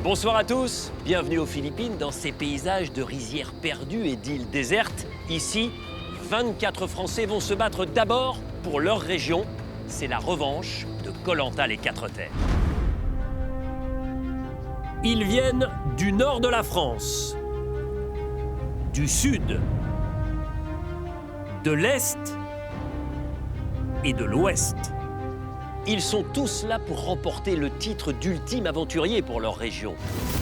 Bonsoir à tous, bienvenue aux Philippines dans ces paysages de rizières perdues et d'îles désertes. Ici, 24 Français vont se battre d'abord pour leur région. C'est la revanche de Koh Lanta les Quatre Terres. Ils viennent du nord de la France, du sud, de l'est et de l'ouest. Ils sont tous là pour remporter le titre d'ultime aventurier pour leur région.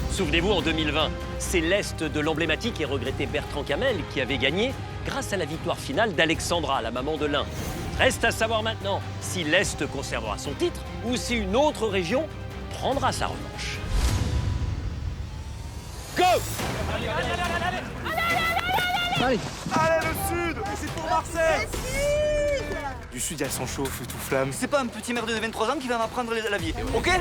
Souvenez-vous, en 2020, c'est l'Est de l'emblématique et regretté Bertrand Camel qui avait gagné grâce à la victoire finale d'Alexandra, la maman de l'Ain. Reste à savoir maintenant si l'Est conservera son titre ou si une autre région prendra sa revanche. Go! Allez, le sud! C'est pour Marseille! Du sud, elle s'en chauffe, tout flamme. C'est pas un petit merde de 23 ans qui va m'apprendre la vie, ok?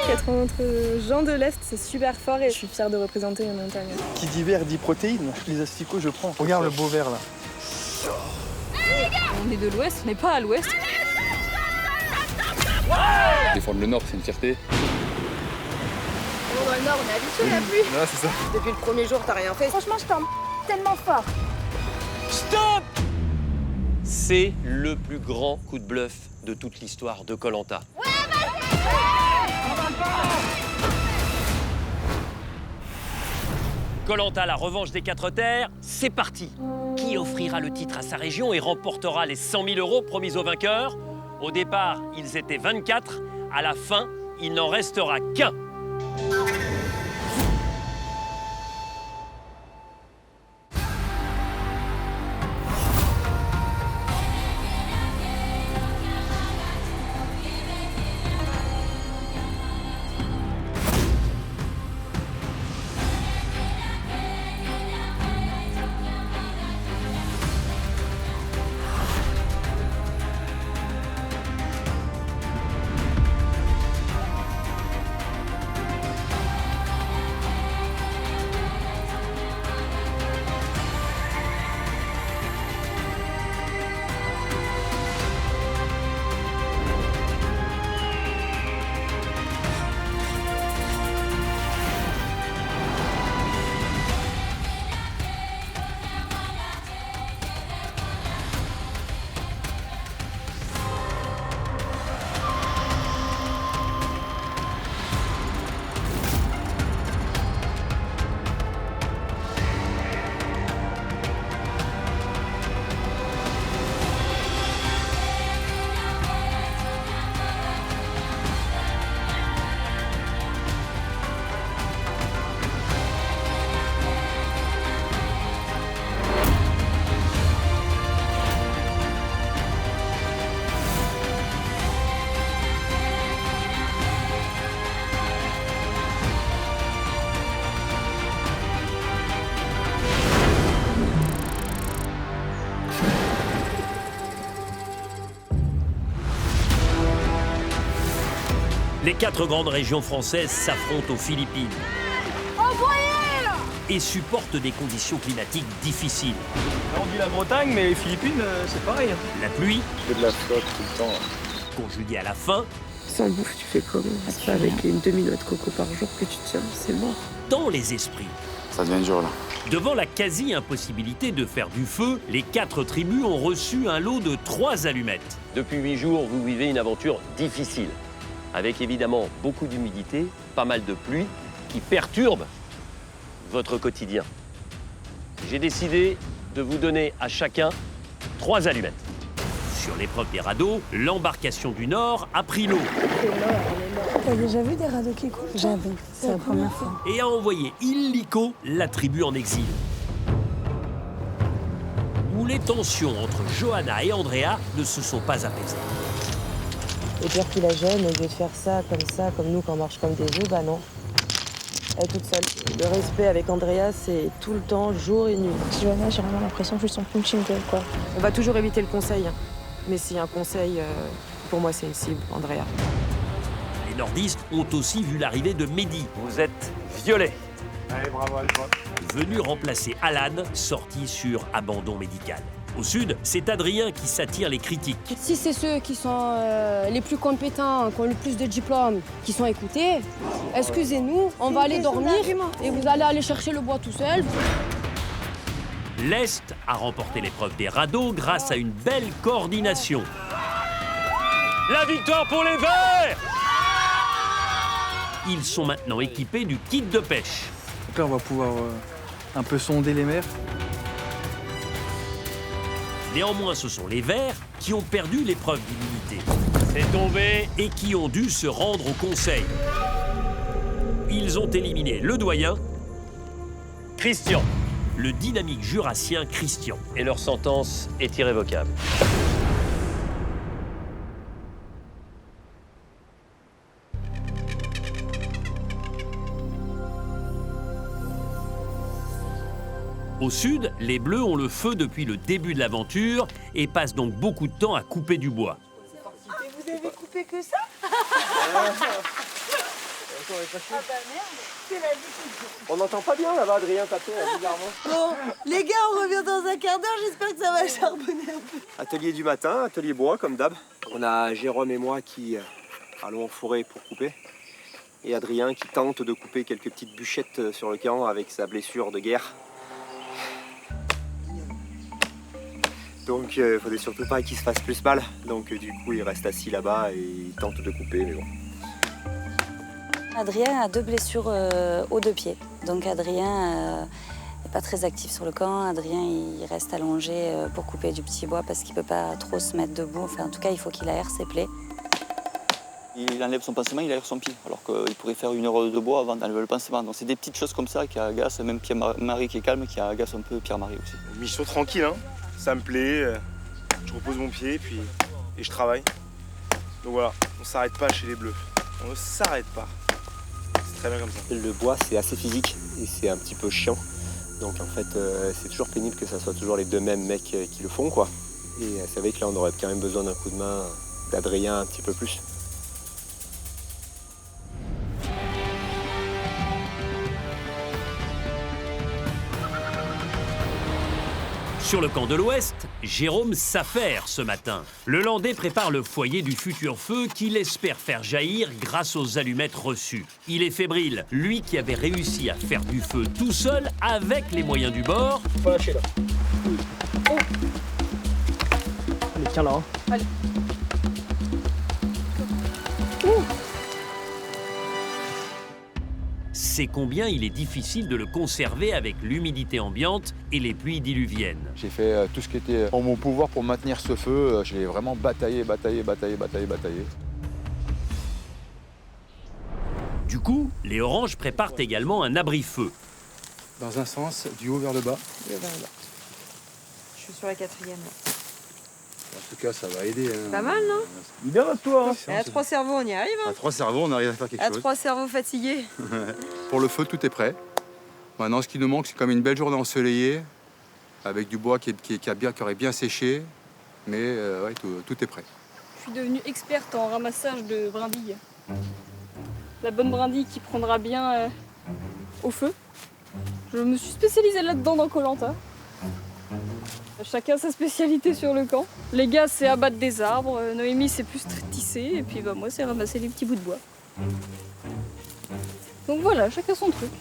Être entre gens de l'Est, c'est super fort et je suis fière de représenter une montagne. Qui dit vert dit protéines. Les asticots, je prends. Regarde le beau vert là. On est de l'Ouest, on n'est pas à l'Ouest. Défendre le Nord, c'est une fierté. Dans le Nord, on est habitué à la pluie. Là, c'est ça. Depuis le premier jour, t'as rien fait. Franchement, je t'en tellement fort. Stop! C'est le plus grand coup de bluff de toute l'histoire de Koh Lanta. Koh Lanta, la revanche des Quatre Terres, c'est parti. Qui offrira le titre à sa région et remportera les 100 000 € promis aux vainqueurs? Au départ, ils étaient 24. À la fin, il n'en restera qu'un. Les 4 grandes régions françaises s'affrontent aux Philippines et supportent des conditions climatiques difficiles. On dit la Bretagne, mais les Philippines, c'est pareil. La pluie, Je fais de la flotte tout le temps. conjuguée à la faim, Sans bouffe, tu fais comment? C'est pas avec une demi-noix de coco par jour que tu tiens, c'est mort. dans les esprits. Ça devient dur là. Devant la quasi-impossibilité de faire du feu, les 4 tribus ont reçu un lot de 3 allumettes. Depuis 8 jours, vous vivez une aventure difficile, avec évidemment beaucoup d'humidité, pas mal de pluie, qui perturbe votre quotidien. J'ai décidé de vous donner à chacun 3 allumettes. Sur l'épreuve des radeaux, l'embarcation du Nord a pris l'eau T'as déjà vu des radeaux qui coulent? Jamais, c'est la première fois. et a envoyé illico la tribu en exil. Où les tensions entre Johanna et Andrea ne se sont pas apaisées. Et dire qu'il la gêne, au lieu de faire ça, comme nous, quand on marche comme des œufs, bah non. Elle est toute seule. Le respect avec Andrea, c'est tout le temps, jour et nuit. Johanna, j'ai vraiment l'impression que je sens punching girl, quoi. On va toujours éviter le conseil. Hein. Mais s'il y a un conseil, pour moi, c'est une cible, Andrea. Les nordistes ont aussi vu l'arrivée de Mehdi. Vous êtes violet. Allez, bravo, Alpha. Venu remplacer Alan, sorti sur abandon médical. Au sud, c'est Adrien qui s'attire les critiques. Si c'est ceux qui sont les plus compétents, qui ont le plus de diplômes, qui sont écoutés, excusez-nous, on va aller dormir et vous allez aller chercher le bois tout seul. L'Est a remporté l'épreuve des radeaux grâce à une belle coordination. La victoire pour les Verts! Ils sont maintenant équipés du kit de pêche. Donc là, on va pouvoir un peu sonder les mers. Néanmoins, ce sont les Verts qui ont perdu l'épreuve d'humilité. C'est tombé et qui ont dû se rendre au conseil. Ils ont éliminé le doyen, Christian, le dynamique jurassien Christian. Et leur sentence est irrévocable. Au sud, les Bleus ont le feu depuis le début de l'aventure et passent donc beaucoup de temps à couper du bois. Et vous avez coupé que ça? Ah bah merde, c'est la vie. On n'entend pas bien là-bas, Adrien taper bizarrement. Bon, les gars, on revient dans un quart d'heure, j'espère que ça va charbonner un peu. Atelier du matin, atelier bois comme d'hab. On a Jérôme et moi qui allons en forêt pour couper. Et Adrien qui tente de couper quelques petites bûchettes sur le camp avec sa blessure de guerre. Donc il faudrait surtout pas qu'il se fasse plus mal. Donc du coup il reste assis là-bas et il tente de couper, mais bon. Adrien a 2 blessures aux 2 pieds. Donc Adrien n'est pas très actif sur le camp. Adrien il reste allongé pour couper du petit bois parce qu'il ne peut pas trop se mettre debout. Enfin en tout cas il faut qu'il aère ses plaies. Il enlève son pansement, il aère son pied. Alors qu'il pourrait faire 1 heure de bois avant d'enlever le pansement. Donc c'est des petites choses comme ça qui agacent, même Pierre-Marie qui est calme, qui agace un peu Pierre-Marie aussi. Mission tranquille, hein. Ça me plaît, je repose mon pied et je travaille. Donc voilà, on s'arrête pas chez les Bleus. On ne s'arrête pas. C'est très bien comme ça. Le bois, c'est assez physique et c'est un petit peu chiant. Donc en fait, c'est toujours pénible que ça soit toujours les 2 mêmes mecs qui le font, quoi. Et c'est vrai que là, on aurait quand même besoin d'un coup de main d'Adrien un petit peu plus. Sur le camp de l'Ouest, Jérôme s'affaire ce matin. Le Landais prépare le foyer du futur feu qu'il espère faire jaillir grâce aux allumettes reçues. Il est fébrile, lui qui avait réussi à faire du feu tout seul avec les moyens du bord. Faut lâcher là. Oh. Allez, tiens là. Hein. Allez. Ouh. C'est combien il est difficile de le conserver avec l'humidité ambiante et les pluies diluviennes. J'ai fait tout ce qui était en mon pouvoir pour maintenir ce feu. J'ai vraiment bataillé. Du coup, les Oranges préparent également un abri-feu. Dans un sens, du haut vers le bas. Je suis sur la 4e. En tout cas, ça va aider. Hein. Pas mal, non? Bien toi. Et à 3 cerveaux, on y arrive. Hein. À 3 cerveaux, on arrive à faire quelque À chose. 3 cerveaux fatigués. Pour le feu, tout est prêt. Maintenant, ce qui nous manque, c'est comme une belle journée ensoleillée, avec du bois qui aurait bien séché. Mais ouais, tout est prêt. Je suis devenue experte en ramassage de brindilles. La bonne brindille qui prendra bien au feu. Je me suis spécialisée là-dedans dans Koh-Lanta. Chacun sa spécialité sur le camp. Les gars, c'est abattre des arbres. Noémie, c'est plus tisser. Et puis moi, c'est ramasser des petits bouts de bois. Donc voilà, chacun son truc.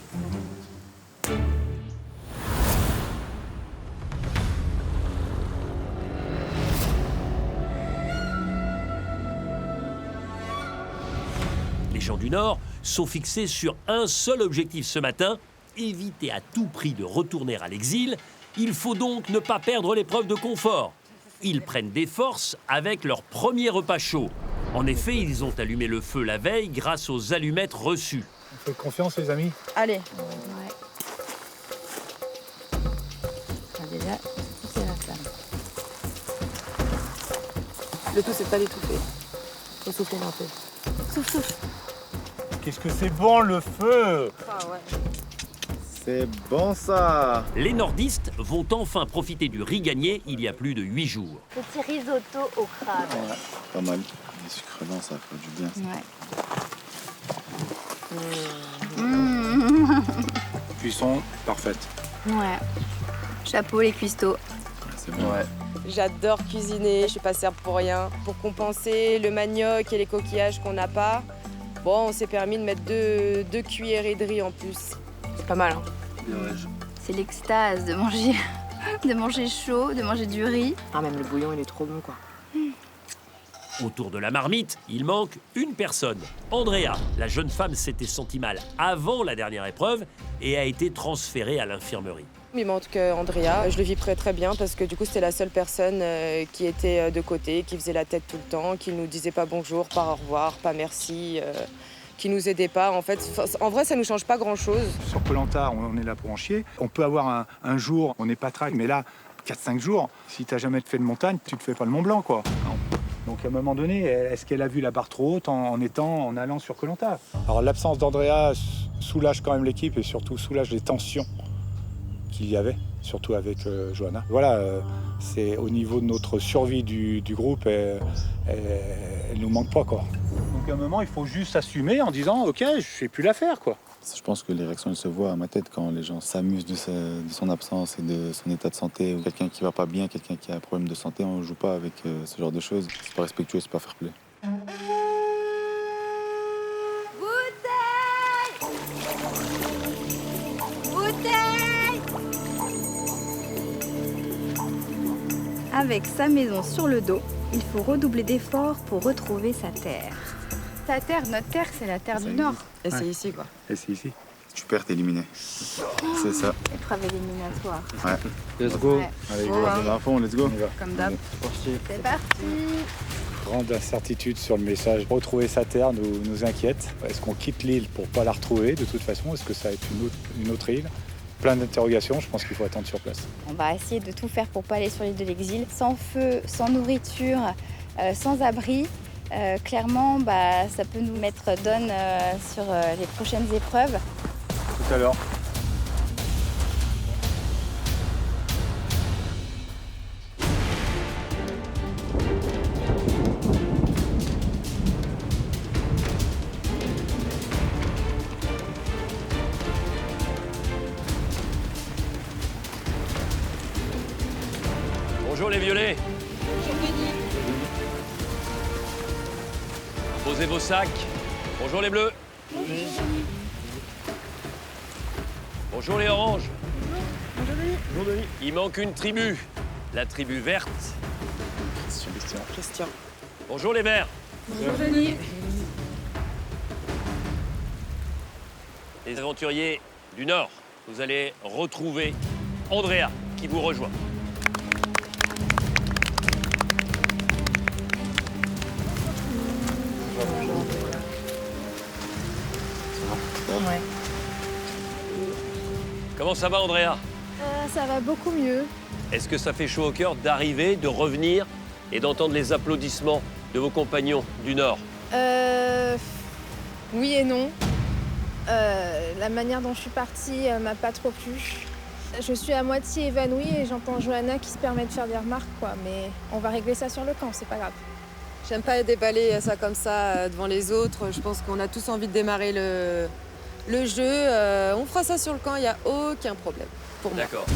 Les gens du Nord sont fixés sur un seul objectif ce matin, éviter à tout prix de retourner à l'exil. Il faut donc ne pas perdre l'épreuve de confort. Ils prennent des forces avec leur premier repas chaud. En effet, ils ont allumé le feu la veille grâce aux allumettes reçues. Faites confiance, les amis. Allez. Ouais. Déjà, c'est la flamme. Le tout, c'est de pas l'étouffer. Faut souffler un peu. Souffle, souffle. Qu'est-ce que c'est bon le feu! Ah ouais. C'est bon ça! Les nordistes vont enfin profiter du riz gagné il y a plus de 8 jours. Petit risotto au crabe. Ouais, pas mal. Les sucres blancs, ça fait du bien. Ouais. Cuisson parfaite. Ouais. Chapeau les cuistots. C'est bon. Ouais. J'adore cuisiner, je suis pas serbe pour rien. Pour compenser le manioc et les coquillages qu'on n'a pas, bon, on s'est permis de mettre deux cuillerées de riz en plus. C'est pas mal, hein. C'est l'extase de manger chaud, de manger du riz. Ah, même le bouillon, il est trop bon, quoi. Autour de la marmite, il manque une personne. Andrea, la jeune femme s'était sentie mal avant la dernière épreuve et a été transférée à l'infirmerie. Il manque Andrea. Je le vis très bien parce que du coup, c'était la seule personne qui était de côté, qui faisait la tête tout le temps, qui nous disait pas bonjour, pas au revoir, pas merci, qui nous aidait pas. En fait, en vrai, ça nous change pas grand-chose. Sur Koh-Lanta, on est là pour en chier. On peut avoir un jour, on n'est pas track, mais là, 4-5 jours, si t'as jamais fait de montagne, tu te fais pas le Mont Blanc, quoi. Donc à un moment donné, est-ce qu'elle a vu la barre trop haute en allant sur Koh-Lanta? Alors l'absence d'Andrea soulage quand même l'équipe et surtout soulage les tensions qu'il y avait, surtout avec Johanna. Voilà, c'est au niveau de notre survie du groupe, elle nous manque pas, quoi. Donc à un moment, il faut juste assumer en disant ok, je sais plus la faire, quoi. Je pense que les réactions elles se voient à ma tête quand les gens s'amusent de son absence et de son état de santé. Ou quelqu'un qui va pas bien, quelqu'un qui a un problème de santé, on joue pas avec ce genre de choses. C'est pas respectueux, c'est pas fair play. Avec sa maison sur le dos, il faut redoubler d'efforts pour retrouver sa terre. Ta terre, notre terre, c'est la terre du Nord. Et c'est ici, quoi. Et c'est ici. Tu perds, t'es éliminé. C'est ça. Épreuve éliminatoire. Ouais. Let's go. Ouais. Allez, Bon, go, à fond, let's go. Comme d'hab. C'est parti. Grande incertitude sur le message. Retrouver sa terre nous inquiète. Est-ce qu'on quitte l'île pour pas la retrouver de toute façon? Est-ce que ça va être une autre île? Plein d'interrogations, je pense qu'il faut attendre sur place. On va essayer de tout faire pour pas aller sur l'île de l'exil. Sans feu, sans nourriture, sans abri. Clairement, ça peut nous mettre donne sur les prochaines épreuves. Tout à l'heure. Bonjour les violets. Posez vos sacs. Bonjour les bleus. Bonjour les oranges. Bonjour Denis. Il manque une tribu. La tribu verte. Christian. Bonjour les verts. Bonjour Denis. Les aventuriers du Nord, vous allez retrouver Andrea qui vous rejoint. Ouais. Comment ça va Andrea? Ça va beaucoup mieux. Est-ce que ça fait chaud au cœur d'arriver, de revenir et d'entendre les applaudissements de vos compagnons du Nord? Oui et non. La manière dont je suis partie m'a pas trop plu. Je suis à moitié évanouie et j'entends Johanna qui se permet de faire des remarques, quoi. Mais on va régler ça sur le camp, c'est pas grave. J'aime pas déballer ça comme ça devant les autres. Je pense qu'on a tous envie de démarrer le jeu. On fera ça sur le camp, il n'y a aucun problème pour moi. D'accord.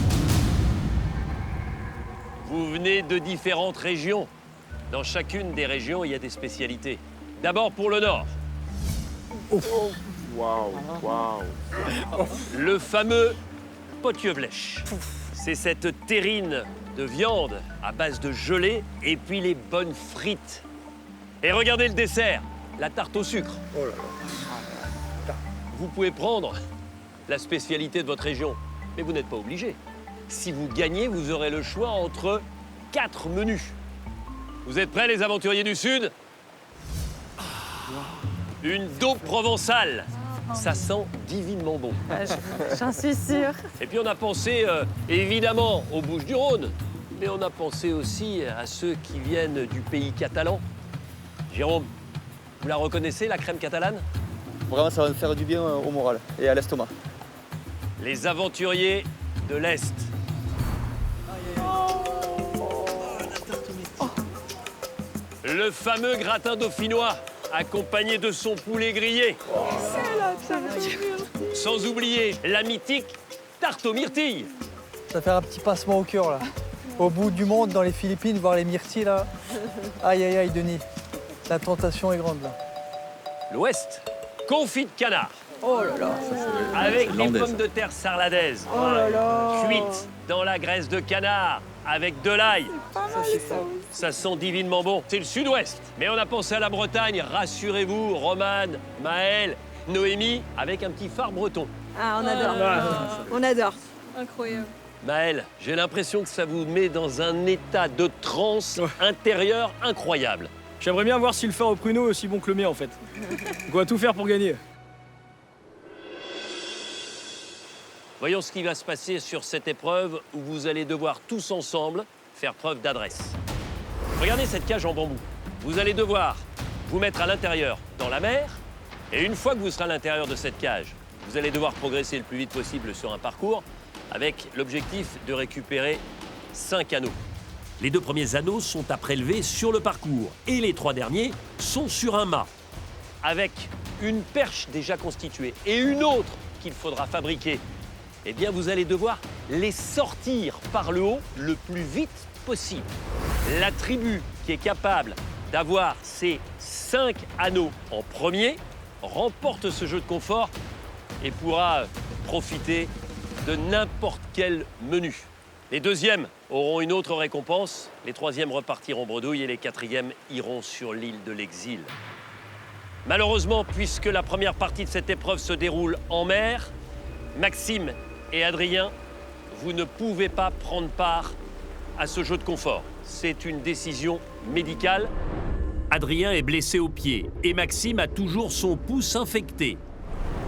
Vous venez de différentes régions. Dans chacune des régions, il y a des spécialités. D'abord pour le Nord. Waouh. Le fameux potieuvlèche. C'est cette terrine de viande à base de gelée et puis les bonnes frites. Et regardez le dessert, la tarte au sucre. Oh là là. Vous pouvez prendre la spécialité de votre région, mais vous n'êtes pas obligé. Si vous gagnez, vous aurez le choix entre 4 menus. Vous êtes prêts, les aventuriers du Sud? Une daube provençale. Ça sent divinement bon. J'en suis sûre. Et puis on a pensé évidemment aux Bouches-du-Rhône, mais on a pensé aussi à ceux qui viennent du pays catalan. Jérôme, vous la reconnaissez, la crème catalane? Vraiment, ça va nous faire du bien au moral et à l'estomac. Les aventuriers de l'Est. Le fameux gratin dauphinois, accompagné de son poulet grillé. Sans oublier la mythique tarte aux myrtilles. Ça fait un petit passement au cœur, là. au bout du monde, dans les Philippines, voir les myrtilles là. Aïe, aïe, aïe, Denis. La tentation est grande là. L'Ouest, confit de canard. Oh là là. Avec des pommes de terre sarladaises. Oh là là. Cuites dans la graisse de canard. Avec de l'ail. Ça sent divinement bon. C'est le Sud-Ouest. Mais on a pensé à la Bretagne. Rassurez-vous, Romane, Maëlle, Noémie, avec un petit phare breton. Ah, on adore. On adore. Incroyable. Maëlle, j'ai l'impression que ça vous met dans un état de transe intérieure incroyable. J'aimerais bien voir si le phare au pruneau est aussi bon que le mien, en fait. On va tout faire pour gagner. Voyons ce qui va se passer sur cette épreuve où vous allez devoir tous ensemble faire preuve d'adresse. Regardez cette cage en bambou. Vous allez devoir vous mettre à l'intérieur dans la mer. Et une fois que vous serez à l'intérieur de cette cage, vous allez devoir progresser le plus vite possible sur un parcours avec l'objectif de récupérer 5 anneaux. Les 2 premiers anneaux sont à prélever sur le parcours et les 3 derniers sont sur un mât. Avec une perche déjà constituée et une autre qu'il faudra fabriquer, eh bien vous allez devoir les sortir par le haut le plus vite possible. La tribu qui est capable d'avoir ces 5 anneaux en premier remporte ce jeu de confort et pourra profiter de n'importe quel menu. Les 2e auront une autre récompense, les 3e repartiront bredouille et les 4e iront sur l'île de l'exil. Malheureusement, puisque la première partie de cette épreuve se déroule en mer, Maxime et Adrien, vous ne pouvez pas prendre part à ce jeu de confort. C'est une décision médicale. Adrien est blessé au pied et Maxime a toujours son pouce infecté.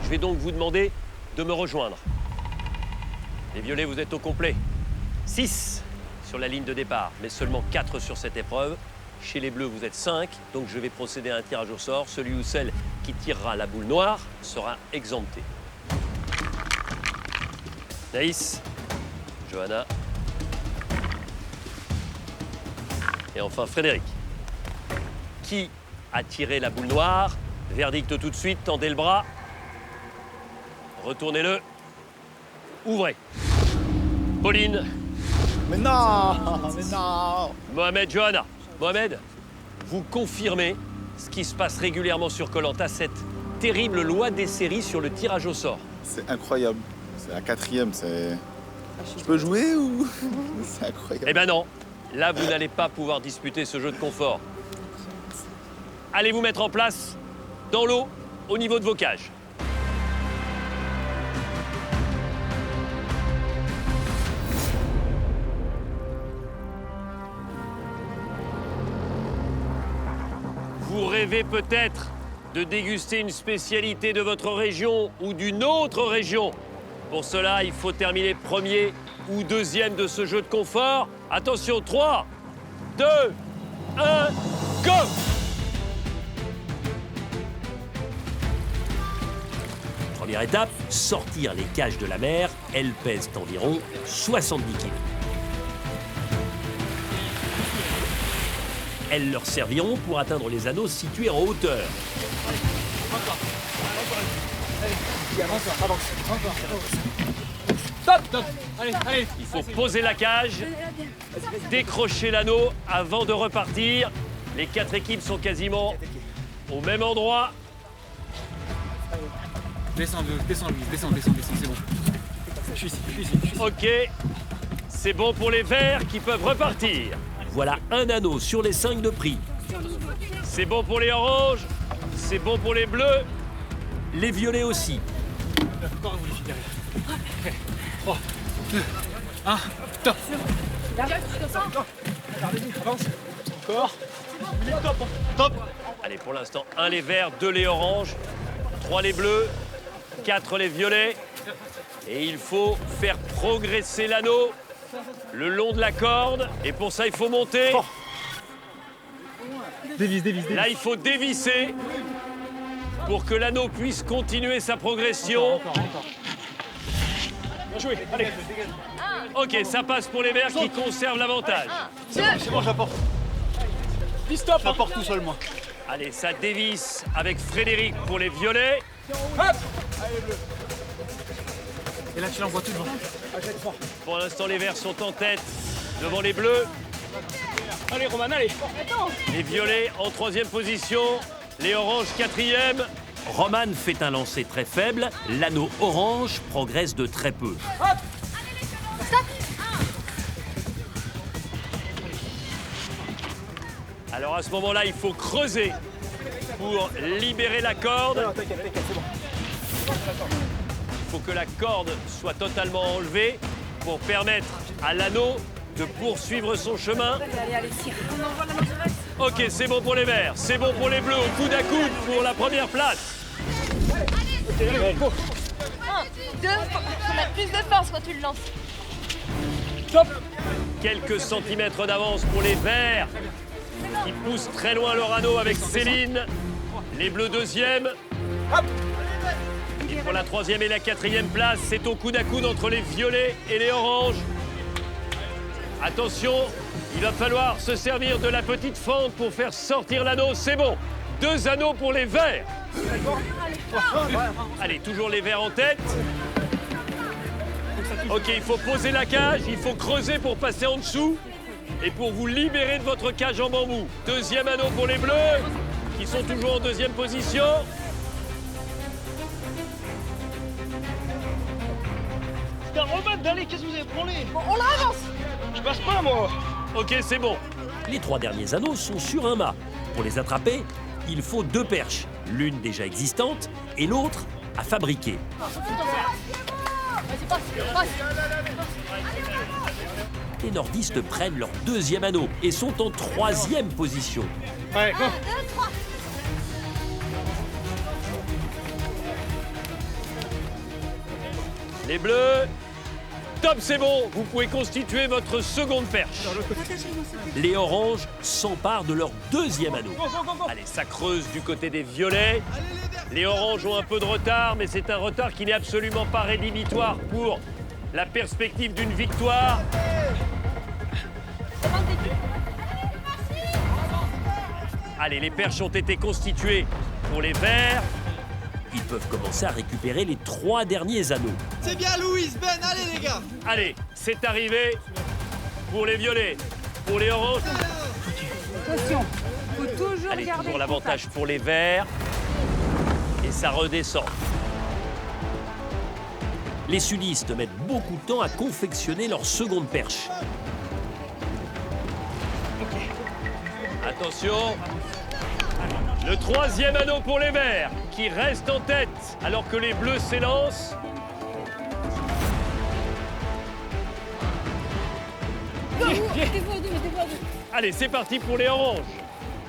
Je vais donc vous demander de me rejoindre. Les violets, vous êtes au complet. 6 sur la ligne de départ, mais seulement 4 sur cette épreuve. Chez les bleus, vous êtes 5, donc je vais procéder à un tirage au sort. Celui ou celle qui tirera la boule noire sera exempté. Naïs, Johanna et enfin Frédéric. Qui a tiré la boule noire? Verdict tout de suite, tendez le bras. Retournez-le. Ouvrez. Pauline. Mais non! Mais non! Mohamed, Johanna. Mohamed, vous confirmez ce qui se passe régulièrement sur Koh-Lanta, cette terrible loi des séries sur le tirage au sort. C'est incroyable. C'est la 4e, c'est... Je peux jouer ou... C'est incroyable. Eh ben non, là vous n'allez pas pouvoir disputer ce jeu de confort. Allez vous mettre en place dans l'eau, au niveau de vos cages. Vous rêvez peut-être de déguster une spécialité de votre région ou d'une autre région. Pour cela, il faut terminer premier ou deuxième de ce jeu de confort. Attention, 3, 2, 1, go! Première étape, sortir les cages de la mer. Elles pèsent environ 70 kg. Elles leur serviront pour atteindre les anneaux situés en hauteur. Stop! Allez. Il faut poser la cage, décrocher l'anneau avant de repartir. Les 4 équipes sont quasiment au même endroit. Descends, c'est bon. Je suis ici. Ok, c'est bon pour les verts qui peuvent repartir. Voilà un anneau sur les 5 de prix. C'est bon pour les oranges, c'est bon pour les bleus, les violets aussi. Encore un, vous les filles derrière. 3, 2, 1, top. Avance. Encore. Top. Allez, pour l'instant, 1 les verts, 2 les oranges, 3 les bleus, 4 les violets. Et il faut faire progresser l'anneau le long de la corde. Et pour ça, il faut monter. Dévisse. Là, il faut dévisser pour que l'anneau puisse continuer sa progression. Encore. Bien joué, allez. Ok, ça passe pour les verts qui conservent l'avantage. C'est bon, j'apporte. Puis stop. J'apporte tout seul, moi. Allez, ça dévisse avec Frédéric pour les violets. Hop. Allez, bleu. Et là, tu l'envoies tout devant. Pour l'instant, les verts sont en tête. devant les bleus. Allez, Roman, allez. Les violets en 3e position. Les oranges 4e. Roman fait un lancer très faible. L'anneau orange progresse de très peu. Hop. Alors à ce moment-là, il faut creuser pour libérer la corde. Il faut que la corde soit totalement enlevée pour permettre à l'anneau de poursuivre son chemin. Allez, tire. On envoie l'anneau direct. Ok, c'est bon pour les verts, c'est bon pour les bleus, au coude à coude pour la première place. 1, 2, faut mettre plus de force quand tu le lances. Stop. Quelques centimètres d'avance pour les verts qui poussent très loin leur anneau avec Céline. Les bleus 2e. Et pour la 3e et la 4e place, c'est au coude à coude entre les violets et les oranges. Attention, il va falloir se servir de la petite fente pour faire sortir l'anneau. C'est bon. 2 anneaux pour les verts. Allez, toujours les verts en tête. Ok, il faut poser la cage, il faut creuser pour passer en dessous et pour vous libérer de votre cage en bambou. 2e anneau pour les bleus, qui sont toujours en 2e position. Putain, Roman, allez, qu'est-ce que vous avez branlé? On l'avance. Je passe pas, moi. Ok, c'est bon. Les 3 derniers anneaux sont sur un mât. Pour les attraper, il faut 2 perches, l'une déjà existante et l'autre à fabriquer. Les nordistes prennent leur 2e anneau et sont en 3e position. Ouais, go. Les bleus, top, c'est bon. Vous pouvez constituer votre seconde perche. Les oranges s'emparent de leur 2e anneau. Allez, ça creuse du côté des violets. Les oranges ont un peu de retard, mais c'est un retard qui n'est absolument pas rédhibitoire pour la perspective d'une victoire. Allez, les perches ont été constituées pour les verts. Ils peuvent commencer à récupérer les 3 derniers anneaux. C'est bien Louise, Ben, allez les gars. Allez, c'est arrivé pour les violets, pour les oranges. Attention, faut toujours Allez, garder toujours le l'avantage contact. pour les verts. Et ça redescend. Les sudistes mettent beaucoup de temps à confectionner leur seconde perche. Attention. Le 3e anneau pour les verts, qui reste en tête, alors que les bleus s'élancent. Allez, c'est parti pour les oranges.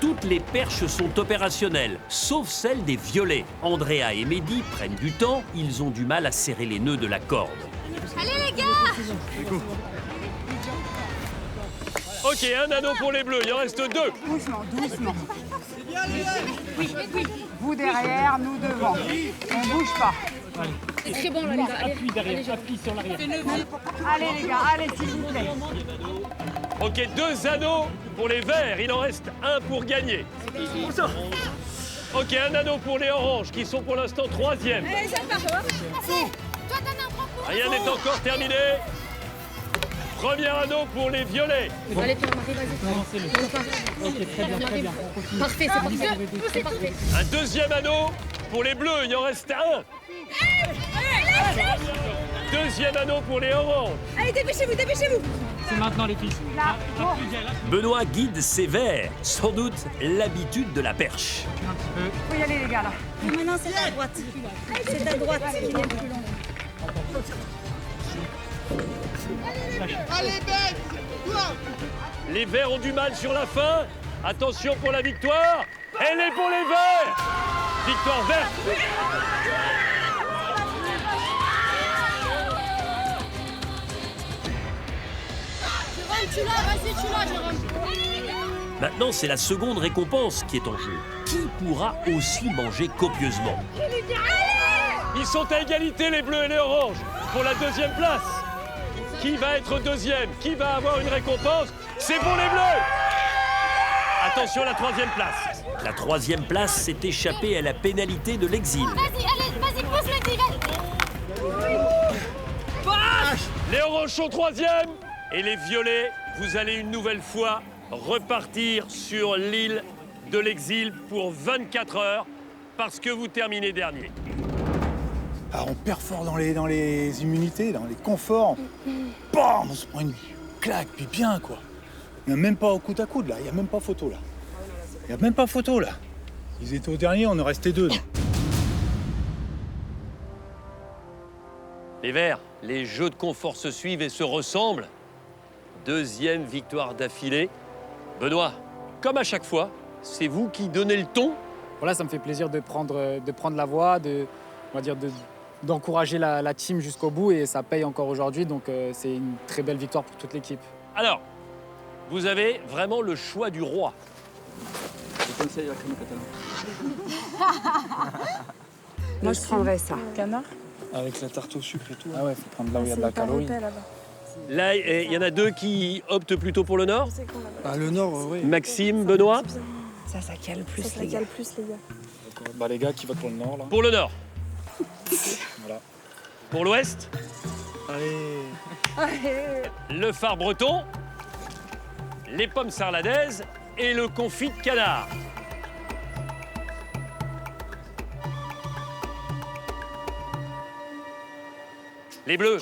Toutes les perches sont opérationnelles, sauf celle des violets. Andrea et Mehdi prennent du temps, ils ont du mal à serrer les nœuds de la corde. Allez les gars. Ok, un anneau pour les bleus, il en reste 2. Doucement, doucement. Oui, oui. Vous derrière, nous devant. On bouge pas. C'est très bon là les gars. Appuie derrière, appuie sur l'arrière. Allez les gars, allez s'il vous plaît. Ok, 2 anneaux pour les verts, il en reste 1 pour gagner. Ok, un anneau pour les oranges, qui sont pour l'instant 3e. Allez, ça part. Toi t'en as un grand coup. Rien n'est encore terminé. Premier anneau pour les violets. Allez Pierre-Marie, vas-y. Ok, très bien, très bien. Parfait, c'est parfait. Un 2e anneau pour les bleus, il en reste 1. 2e anneau pour les oranges. Allez, dépêchez-vous, dépêchez-vous. C'est maintenant les filles. Benoît guide ses verts, sans doute l'habitude de la perche. Faut y aller les gars là. Et maintenant, c'est à droite. C'est à droite. Allez Ben, toi. Les verts ont du mal sur la fin. Attention pour la victoire. Elle est pour les verts. Victoire verte. Tu l'as, vas-y, tu l'as, Jérôme. Maintenant, c'est la seconde récompense qui est en jeu. Qui pourra aussi manger copieusement? Ils sont à égalité, les bleus et les oranges, pour la 2e place. Qui va être 2e? Qui va avoir une récompense? C'est pour les bleus. Attention, la 3e place. La 3e place s'est échappée à la pénalité de l'exil. Vas-y, allez, vas-y, pousse le tigre. Les oranges sont 3e et les violets vous allez une nouvelle fois repartir sur l'île de l'Exil pour 24 heures parce que vous terminez dernier. Ah, on perd fort dans les immunités, dans les conforts. Bam, on se prend une claque, puis bien, quoi. Il n'y a même pas au coude à coude, là. Il n'y a même pas photo, là. Il n'y a même pas photo, là. Ils étaient au dernier, on en restait 2. Les Verts, les jeux de confort se suivent et se ressemblent. 2e victoire d'affilée. Benoît, comme à chaque fois, c'est vous qui donnez le ton. Voilà, ça me fait plaisir de prendre la voie, d'encourager la team jusqu'au bout et ça paye encore aujourd'hui. Donc c'est une très belle victoire pour toute l'équipe. Alors, vous avez vraiment le choix du roi. Je conseille la crème catalane. Moi, je prendrais ça. Canard. Avec la tarte au sucre et tout. Ah ouais, faut prendre là où il y a de la calorie. Là, il y en a 2 qui optent plutôt pour le Nord. Ah, le Nord, oui. Maxime, Benoît. Ça cale plus, Ça cale plus, les gars. Bah, les gars qui votent pour le Nord, là. Pour le Nord. Voilà. Pour l'Ouest, Allez. le phare breton, les pommes sarladaises et le confit de canard. Les Bleus.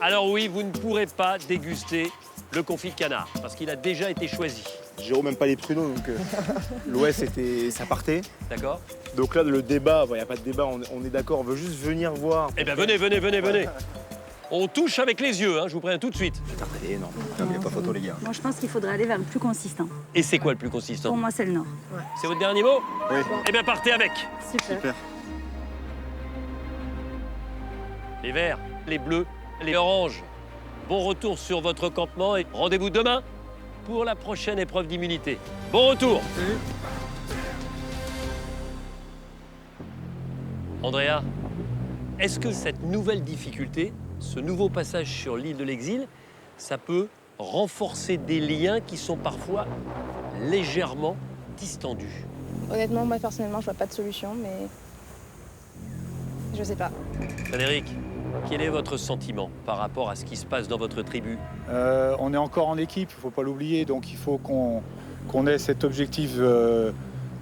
Alors oui, vous ne pourrez pas déguster le confit de canard parce qu'il a déjà été choisi. Jérôme n'aime pas les pruneaux, donc l'Ouest, ça partait. D'accord. Donc là, le débat, il n'y a pas de débat, on est d'accord, on veut juste venir voir. Eh bien, venez. On touche avec les yeux, hein, je vous préviens tout de suite. Allez, non, il n'y a pas photo, les gars. Moi, je pense qu'il faudrait aller vers le plus consistant. Et c'est quoi le plus consistant? Pour moi, c'est le Nord. C'est votre dernier mot? Oui. Eh bien, partez avec. Super. Les verts, les bleus, les oranges. Bon retour sur votre campement et rendez-vous demain pour la prochaine épreuve d'immunité. Bon retour. Andrea, est-ce que cette nouvelle difficulté, ce nouveau passage sur l'île de l'Exil, ça peut renforcer des liens qui sont parfois légèrement distendus? Honnêtement, moi personnellement, je vois pas de solution, mais je sais pas. Frédéric, quel est votre sentiment par rapport à ce qui se passe dans votre tribu? On est encore en équipe, il ne faut pas l'oublier, donc il faut qu'on ait cet objectif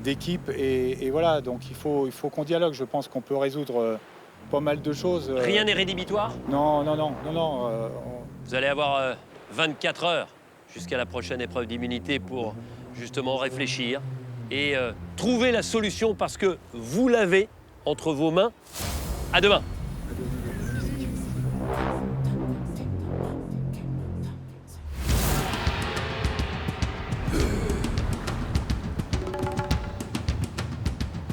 d'équipe et voilà, donc il faut qu'on dialogue. Je pense qu'on peut résoudre pas mal de choses. Rien n'est rédhibitoire? Non. Vous allez avoir 24 heures jusqu'à la prochaine épreuve d'immunité pour justement réfléchir et trouver la solution parce que vous l'avez entre vos mains. À demain.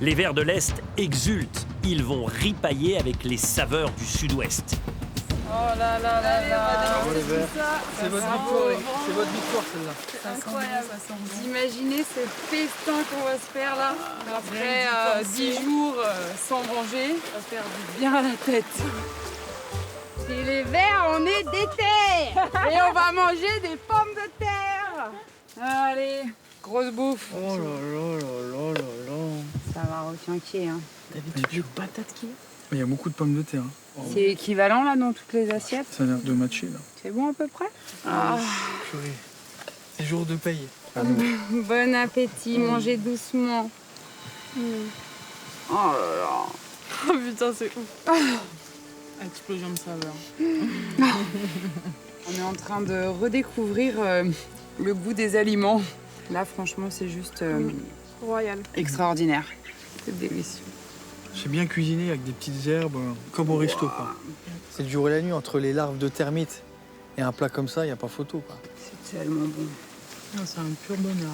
Les Verts de l'Est exultent. Ils vont ripailler avec les saveurs du Sud-Ouest. Oh là là là là. C'est votre victoire celle-là. C'est incroyable. Vous imaginez ce festin qu'on va se faire là après 10 jours sans manger, ça va faire du bien à la tête. Chez les Verts, on est d'été et on va manger des pommes de terre. Allez, grosse bouffe. Oh là là là là là là. Ça va retienquer, hein. T'as vu toutes les patates qu'il y a? Il y a beaucoup de pommes de terre. Hein. C'est équivalent là dans toutes les assiettes. Ça a l'air de matcher là. C'est bon à peu près? Purée. C'est jour de paye. Bon appétit, mangez doucement. Oh là là. Oh putain, c'est ouf. Explosion de saveur. On est en train de redécouvrir le goût des aliments. Là, franchement, c'est juste Royal. extraordinaire. C'est délicieux. J'ai bien cuisiné avec des petites herbes, comme au resto. Quoi. C'est le jour et la nuit entre les larves de termites et un plat comme ça, il n'y a pas photo. Quoi. C'est tellement bon. Oh, c'est un pur bonheur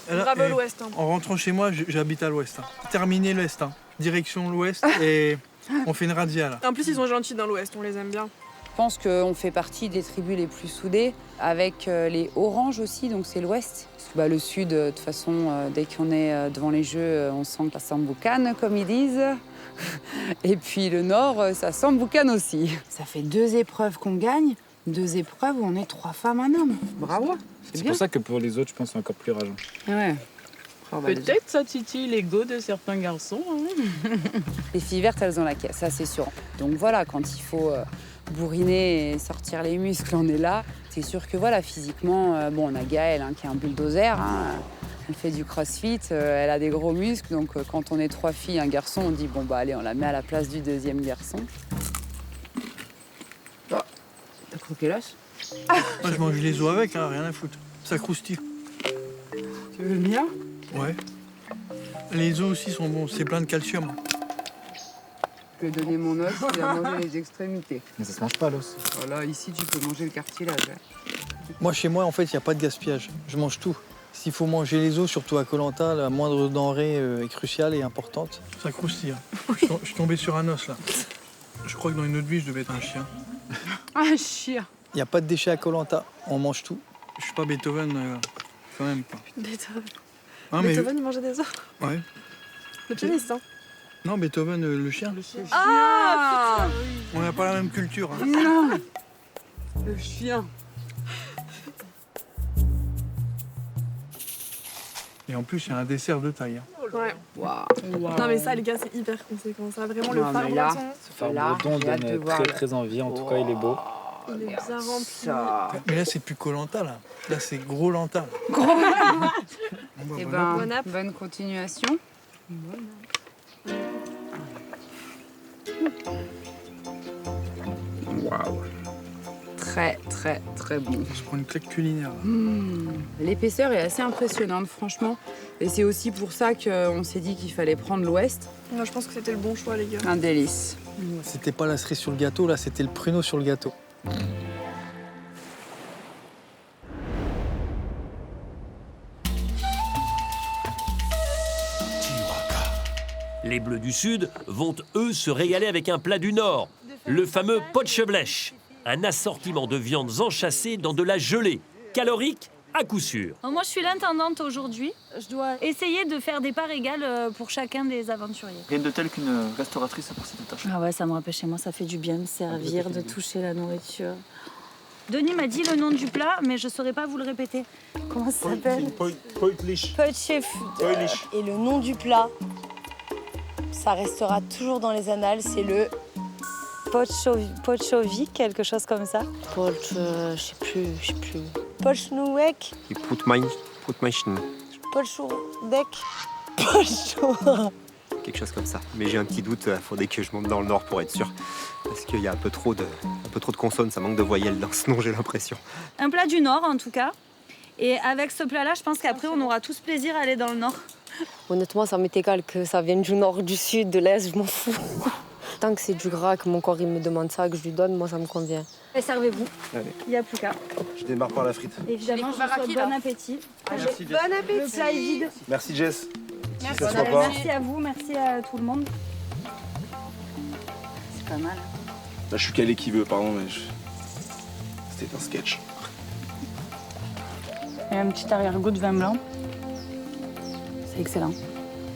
là. Bravo l'Ouest. En rentrant chez moi, j'habite à l'Ouest. Terminé l'Est. Direction l'Ouest et on fait une razzia là. En plus, ils sont gentils dans l'Ouest, on les aime bien. Je pense qu'on fait partie des tribus les plus soudées, avec les oranges aussi, donc c'est l'ouest. Le sud, de toute façon, dès qu'on est devant les jeux, on sent que ça sent boucan, comme ils disent. Et puis le nord, ça sent boucan aussi. Ça fait 2 épreuves qu'on gagne, 2 épreuves où on est 3 femmes, 1 homme. Bravo. C'est pour ça que pour les autres, je pense que c'est encore plus rageant. Ouais. Peut-être ça titille l'ego de certains garçons. Hein. Les filles vertes, elles ont la caisse, ça c'est sûr. Donc voilà, quand il faut bourriner et sortir les muscles, on est là. C'est sûr que voilà, physiquement, bon, on a Gaëlle qui est un bulldozer. Elle fait du crossfit, elle a des gros muscles. Donc quand on est 3 filles, un garçon, on dit bon bah allez, on la met à la place du deuxième garçon. T'as croqué l'os? Moi, je mange les os avec, rien à foutre. Ça croustille. Tu veux le mien? Ouais. Les os aussi sont bons, c'est plein de calcium. Je vais donner mon os, il a mangé les extrémités. Mais ça se mange pas, l'os. Voilà, ici, tu peux manger le cartilage. Moi, chez moi, en fait, il n'y a pas de gaspillage. Je mange tout. S'il faut manger les os, surtout à Koh Lanta, la moindre denrée est cruciale et importante. Ça croustille. Je suis tombé sur un os, là. Je crois que dans une autre vie, je devais être un chien. Un chien. Il n'y a pas de déchets à Koh Lanta. On mange tout. Je suis pas Beethoven, quand même pas. Beethoven. Ah, Beethoven, il mangeait des os. Ouais. Le pianiste, hein. Non, Beethoven, le chien. Ah, putain, On n'a pas la même culture. Hein. Non. Le chien. Et en plus, il y a un dessert de taille. Hein. Ouais. Wow. Non, mais ça, les gars, c'est hyper conséquent. Ça, vraiment, le Non, phare mais là, breton. Ce phare breton donne très envie, en tout cas, il est beau. Il est bien rempli. Ça. Mais là, c'est plus Koh Lanta, là. Là, c'est gros Lanta. Gros. Eh ben, Bon app. bonne continuation. Waouh. Très, très, très bon. On se prend une claque culinaire. L'épaisseur est assez impressionnante, franchement. Et c'est aussi pour ça qu'on s'est dit qu'il fallait prendre l'Ouest. Moi, je pense que c'était le bon choix, les gars. Un délice. C'était pas la cerise sur le gâteau, là, c'était le pruneau sur le gâteau. Les Bleus du Sud vont, eux, se régaler avec un plat du Nord, le fameux potchevlech, un assortiment de viandes enchâssées dans de la gelée, calorique à coup sûr. Moi, je suis l'intendante aujourd'hui. Je dois essayer de faire des parts égales pour chacun des aventuriers. Rien de tel qu'une restauratrice pour cette tâche. Ah ouais, ça me rappelle chez moi, ça fait du bien de servir, de toucher la nourriture. Denis m'a dit le nom du plat, mais je ne saurais pas vous le répéter. Comment ça s'appelle? Potchevlech. Et le nom du plat, ça restera toujours dans les annales, c'est le Potchovi, quelque chose comme ça. je sais plus. Potchnouek, Potmeichen, Potchourdek, Potchou. quelque chose comme ça. Mais j'ai un petit doute, il faudrait que je monte dans le nord pour être sûr. Parce qu'il y a un peu trop de consonnes, ça manque de voyelles dans ce nom, j'ai l'impression. Un plat du Nord, en tout cas. Et avec ce plat-là, je pense qu'après, on aura tous plaisir à aller dans le Nord. Honnêtement, ça m'est égal que ça vienne du nord, du sud, de l'est, je m'en fous. Tant que c'est du gras, que mon corps il me demande ça, que je lui donne, moi ça me convient. Et servez-vous. Allez. Il n'y a plus qu'à. Je démarre par la frite. Évidemment, je vous souhaite bon appétit. Merci, Jess. Bon appétit. Le plat est vide. Merci Jess. Merci. Si ça se voit pas. Merci à vous, merci à tout le monde. C'est pas mal. Là, je suis calé qui veut, pardon, mais c'était un sketch. Et un petit arrière-goût de vin blanc. C'est excellent.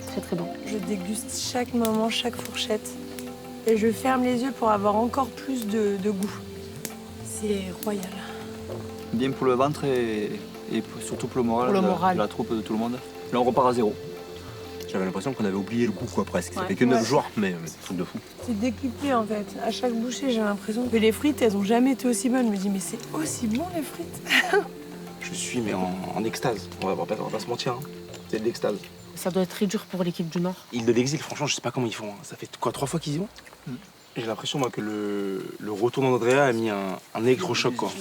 Très très bon. Je déguste chaque moment, chaque fourchette. Et je ferme les yeux pour avoir encore plus de goût. C'est royal. Bien pour le ventre et surtout pour le moral, de la troupe, de tout le monde. Là, on repart à zéro. J'avais l'impression qu'on avait oublié le goût, quoi, presque. Ça fait que 9 jours, mais c'est un truc de fou. C'est décuplé en fait. À chaque bouchée, j'ai l'impression que les frites, elles ont jamais été aussi bonnes. Je me dis, mais c'est aussi bon les frites. Je suis mais en extase. On va pas se mentir. Hein. C'est de l'extase. Ça doit être très dur pour l'équipe du Nord. Île de l'Exil, franchement, je sais pas comment ils font. Hein. Ça fait quoi, 3 fois qu'ils y vont? J'ai l'impression, moi, que le retour d'Andrea a mis un électrochoc, quoi.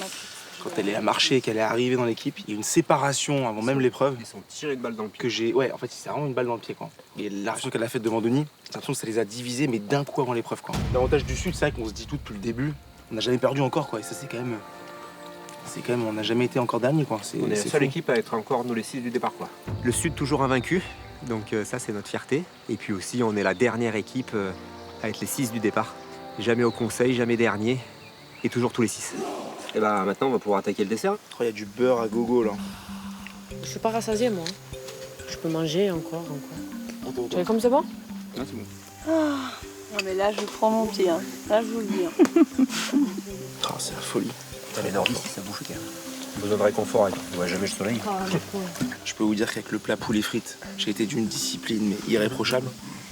Quand elle a marché et qu'elle est arrivée dans l'équipe, il y a une séparation avant même l'épreuve. Ils sont tirés de balle dans le pied. Que j'ai, ouais, en fait, c'est vraiment une balle dans le pied, quoi. Et l'action qu'elle a faite devant Denis, j'ai l'impression que ça les a divisés, mais d'un coup avant l'épreuve, quoi. L'avantage du Sud, c'est vrai qu'on se dit tout depuis le début, on n'a jamais perdu encore, quoi. Et ça, c'est quand même, on n'a jamais été encore dernier, quoi. On est la seule équipe à être encore nous les 6 du départ, quoi. Le Sud toujours invaincu, donc ça c'est notre fierté. Et puis aussi, on est la dernière équipe à être les 6 du départ. Jamais au conseil, jamais dernier, et toujours tous les 6. Et bah maintenant, on va pouvoir attaquer le dessert. Il y a du beurre à gogo, là. Je suis pas rassasiée, moi. Je peux manger encore. Tu vois comme c'est bon? Non, c'est bon. Non mais là, je prends mon pied. Hein. Là, je vous le dis. Hein. Oh, c'est la folie. Les nordistes, ça bouge quand même. Besoin de réconfort, on voit jamais le soleil. Je peux vous dire qu'avec le plat poulet frites, j'ai été d'une discipline mais irréprochable.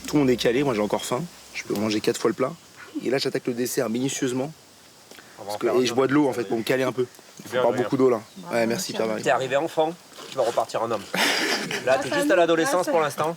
Tout le monde est calé, moi j'ai encore faim. Je peux manger 4 fois le plat. Et là, j'attaque le dessert minutieusement. Et je bois de l'eau en fait pour me caler un peu. Il faut pas beaucoup d'eau là. Ouais, merci Pierre-Marie. T'es arrivé enfant, tu vas repartir en homme. Là, t'es juste à l'adolescence pour l'instant.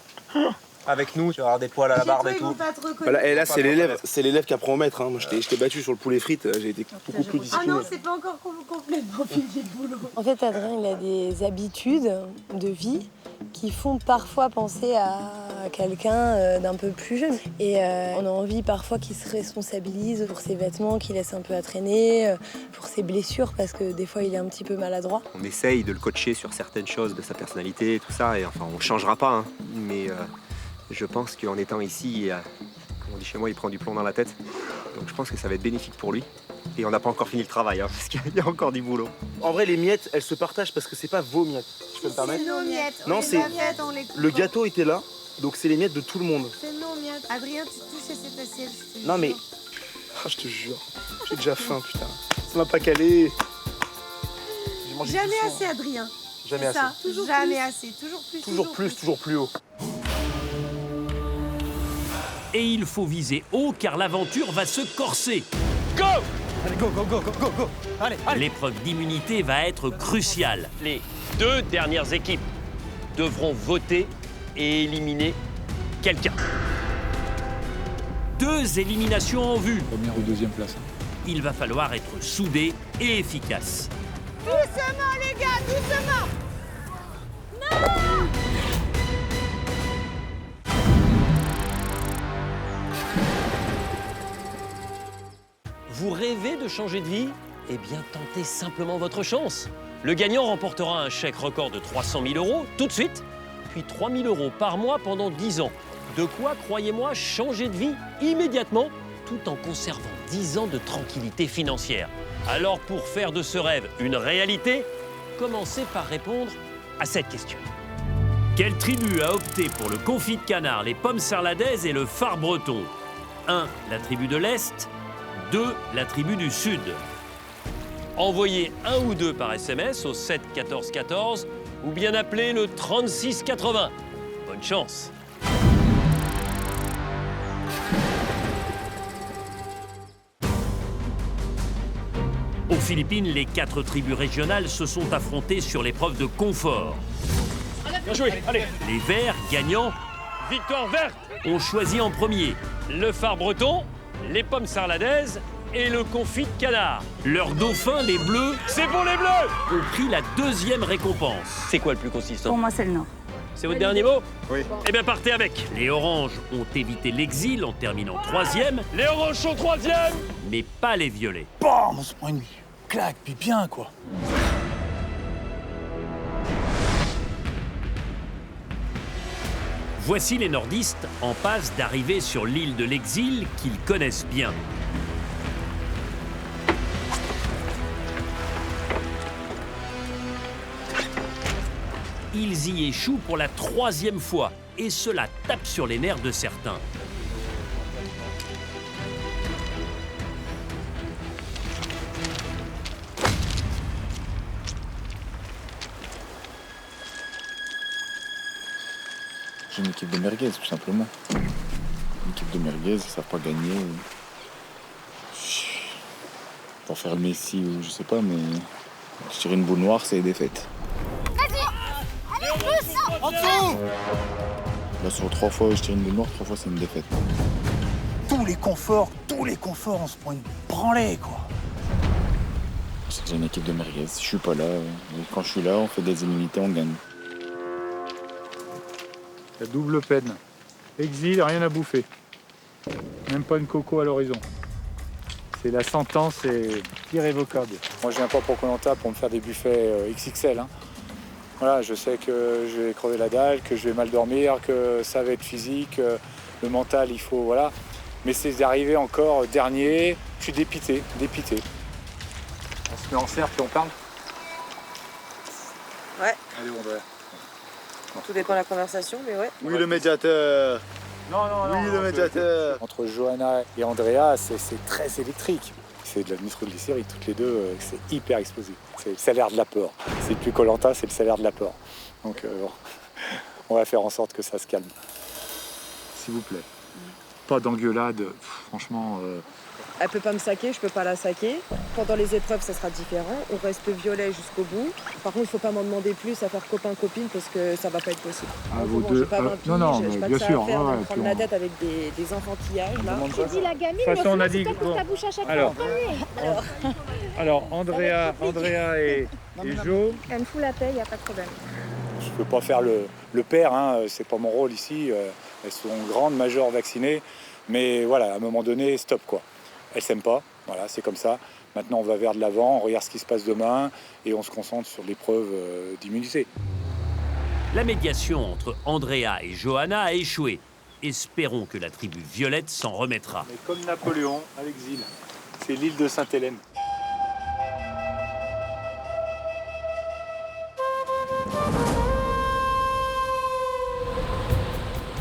Avec nous, tu vas avoir des poils à la barbe et tout. Voilà, et là, c'est l'élève qui apprend au maître. Hein. Moi, je t'ai battu sur le poulet frites, j'ai été beaucoup plus discipliné. Ah non, c'est pas encore complètement fini le boulot. En fait, Adrien, il a des habitudes de vie qui font parfois penser à quelqu'un d'un peu plus jeune. Et on a envie parfois qu'il se responsabilise pour ses vêtements, qu'il laisse un peu à traîner, pour ses blessures, parce que des fois, il est un petit peu maladroit. On essaye de le coacher sur certaines choses de sa personnalité, tout ça, et enfin, on changera pas, hein. Mais je pense qu'en étant ici, comme on dit chez moi, il prend du plomb dans la tête. Donc je pense que ça va être bénéfique pour lui. Et on n'a pas encore fini le travail, hein, parce qu'il y a encore du boulot. En vrai, les miettes, elles se partagent parce que c'est pas vos miettes. Je peux me permettre? C'est nos miettes. Non, c'est le gâteau était là, donc c'est les miettes de tout le monde. C'est nos miettes. Adrien, tu touches et c'est facile. Non mais, je te jure, j'ai déjà faim, putain. Ça m'a pas calé. Jamais assez, Adrien. Jamais assez. Ça. Toujours jamais assez. Toujours plus. Toujours plus haut. Et il faut viser haut car l'aventure va se corser. Go! Allez, go! Allez! L'épreuve d'immunité va être cruciale. Les deux dernières équipes devront voter et éliminer quelqu'un. 2 éliminations en vue. Première ou deuxième place. Il va falloir être soudé et efficace. Doucement, les gars, doucement! Vous rêvez de changer de vie? Eh bien, tentez simplement votre chance. Le gagnant remportera un chèque record de 300 000 € tout de suite, puis 3 000 € par mois pendant 10 ans. De quoi, croyez-moi, changer de vie immédiatement, tout en conservant 10 ans de tranquillité financière. Alors, pour faire de ce rêve une réalité, commencez par répondre à cette question. Quelle tribu a opté pour le confit de canard, les pommes sarladaises et le phare breton? 1. La tribu de l'Est. 2. La tribu du Sud. Envoyez 1 ou 2 par SMS au 7 14 14 ou bien appelez le 36 80. Bonne chance. Aux Philippines, les 4 tribus régionales se sont affrontées sur l'épreuve de confort. Bien joué, allez! Les Verts, gagnants, Victoire verte! ont choisi en premier le phare breton, les pommes sarladaises et le confit de canard. Leurs dauphins, les bleus, c'est pour les bleus, ont pris la 2e récompense. C'est quoi le plus consistant? Pour moi, c'est le Nord. C'est votre dernier mot? Oui. Eh bien, partez avec. Les oranges ont évité l'exil en terminant 3e. Les oranges sont 3e, mais pas les violets. Bam, on se prend une claque, puis bien, quoi. Voici les nordistes en passe d'arriver sur l'île de l'exil qu'ils connaissent bien. Ils y échouent pour la 3e fois et cela tape sur les nerfs de certains. J'ai une équipe de merguez, tout simplement. Une équipe de merguez, ils ne savent pas gagner. Pour faire le Messi ou je sais pas, mais je tire une boule noire, c'est des défaites. Vas-y! Allez, pousse! En dessous! Là, sur 3 fois, je tire une boule noire, 3 fois, c'est une défaite. Tous les conforts, on se prend une branlée, quoi. C'est que j'ai une équipe de merguez. Je suis pas là. Quand je suis là, on fait des illimités, on gagne. La double peine. Exil, rien à bouffer. Même pas une coco à l'horizon. C'est la sentence est irrévocable. Moi, je viens pas pour Koh-Lanta pour me faire des buffets XXL. Hein. Voilà, je sais que je vais crever la dalle, que je vais mal dormir, que ça va être physique, le mental, il faut, voilà. Mais c'est d'arriver encore dernier. Je suis dépité. On se met en cercle et on parle. Ouais. Allez, on va. Tout dépend de la conversation, mais ouais. Oui, le médiateur. Non. Oui, le médiateur. Entre Johanna et Andrea, c'est très électrique. C'est de la nitroglycérie, toutes les deux, c'est hyper explosif. C'est le salaire de l'apport. C'est plus Koh-Lanta, c'est le salaire de l'apport. Donc on va faire en sorte que ça se calme. S'il vous plaît. Pas d'engueulade, franchement. Elle peut pas me saquer, je peux pas la saquer. Pendant les épreuves, ça sera différent. On reste violet jusqu'au bout. Par contre, il faut pas m'en demander plus à faire copain-copine parce que ça va pas être possible. Vous Bon, deux. j'ai pas 20 piges, Non, j'ai pas bien de ça sûr. à faire de me puis prendre la tête avec des enfantillages là. Tu dis la gamine, De toute façon, on a dit. c'est toi qui ta bouche à chaque fois Alors, en premier. alors Andrea et Jo. Elle me fout la paix, y a pas de problème. Je peux pas faire le père, hein, c'est pas mon rôle ici. Elles sont grandes, majeures, vaccinées. Mais voilà, à un moment donné, stop quoi. Elles s'aiment pas, voilà, c'est comme ça. Maintenant, on va vers de l'avant, on regarde ce qui se passe demain et on se concentre sur l'épreuve d'immunité. La médiation entre Andrea et Johanna a échoué. Espérons que la tribu violette s'en remettra. Mais comme Napoléon à l'exil, c'est l'île de Sainte-Hélène.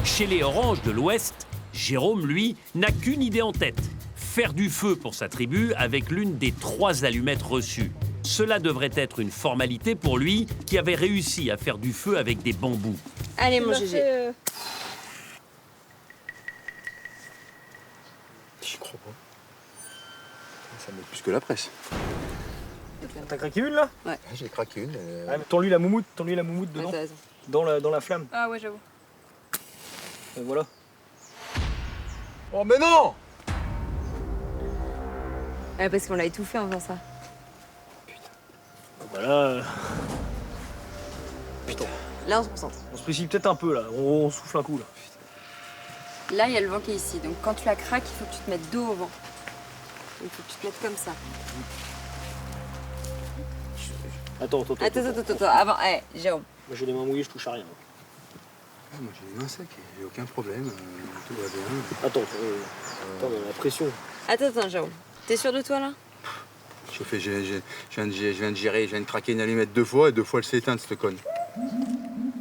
Chez les Oranges de l'Ouest, Jérôme, lui, n'a qu'une idée en tête. Faire du feu pour sa tribu avec l'une des 3 allumettes reçues. Cela devrait être une formalité pour lui qui avait réussi à faire du feu avec des bambous. Allez, mon GG. J'y crois pas. Ça met plus que la presse. T'as craqué une là? Ouais. J'ai craqué une. Tourne-lui la moumoute dedans. Dans la flamme. Ah ouais, j'avoue. Et voilà. Oh mais non! Parce qu'on l'a étouffé en faisant ça. Voilà. Putain. Là, on se concentre. On se précipite peut-être un peu là. On souffle un coup là. Là, il y a le vent qui est ici. Donc quand tu la craques, il faut que tu te mettes dos au vent. Il faut que tu te mettes comme ça. Attends. Avant, Jérôme. Moi j'ai les mains mouillées, je touche à rien. Moi j'ai les mains secs, j'ai aucun problème, tout va bien. Attends, la pression. Attends, Jérôme. T'es sûr de toi là? Je viens de gérer, je viens de craquer une allumette 2 fois et 2 fois elle s'est éteinte, cette conne.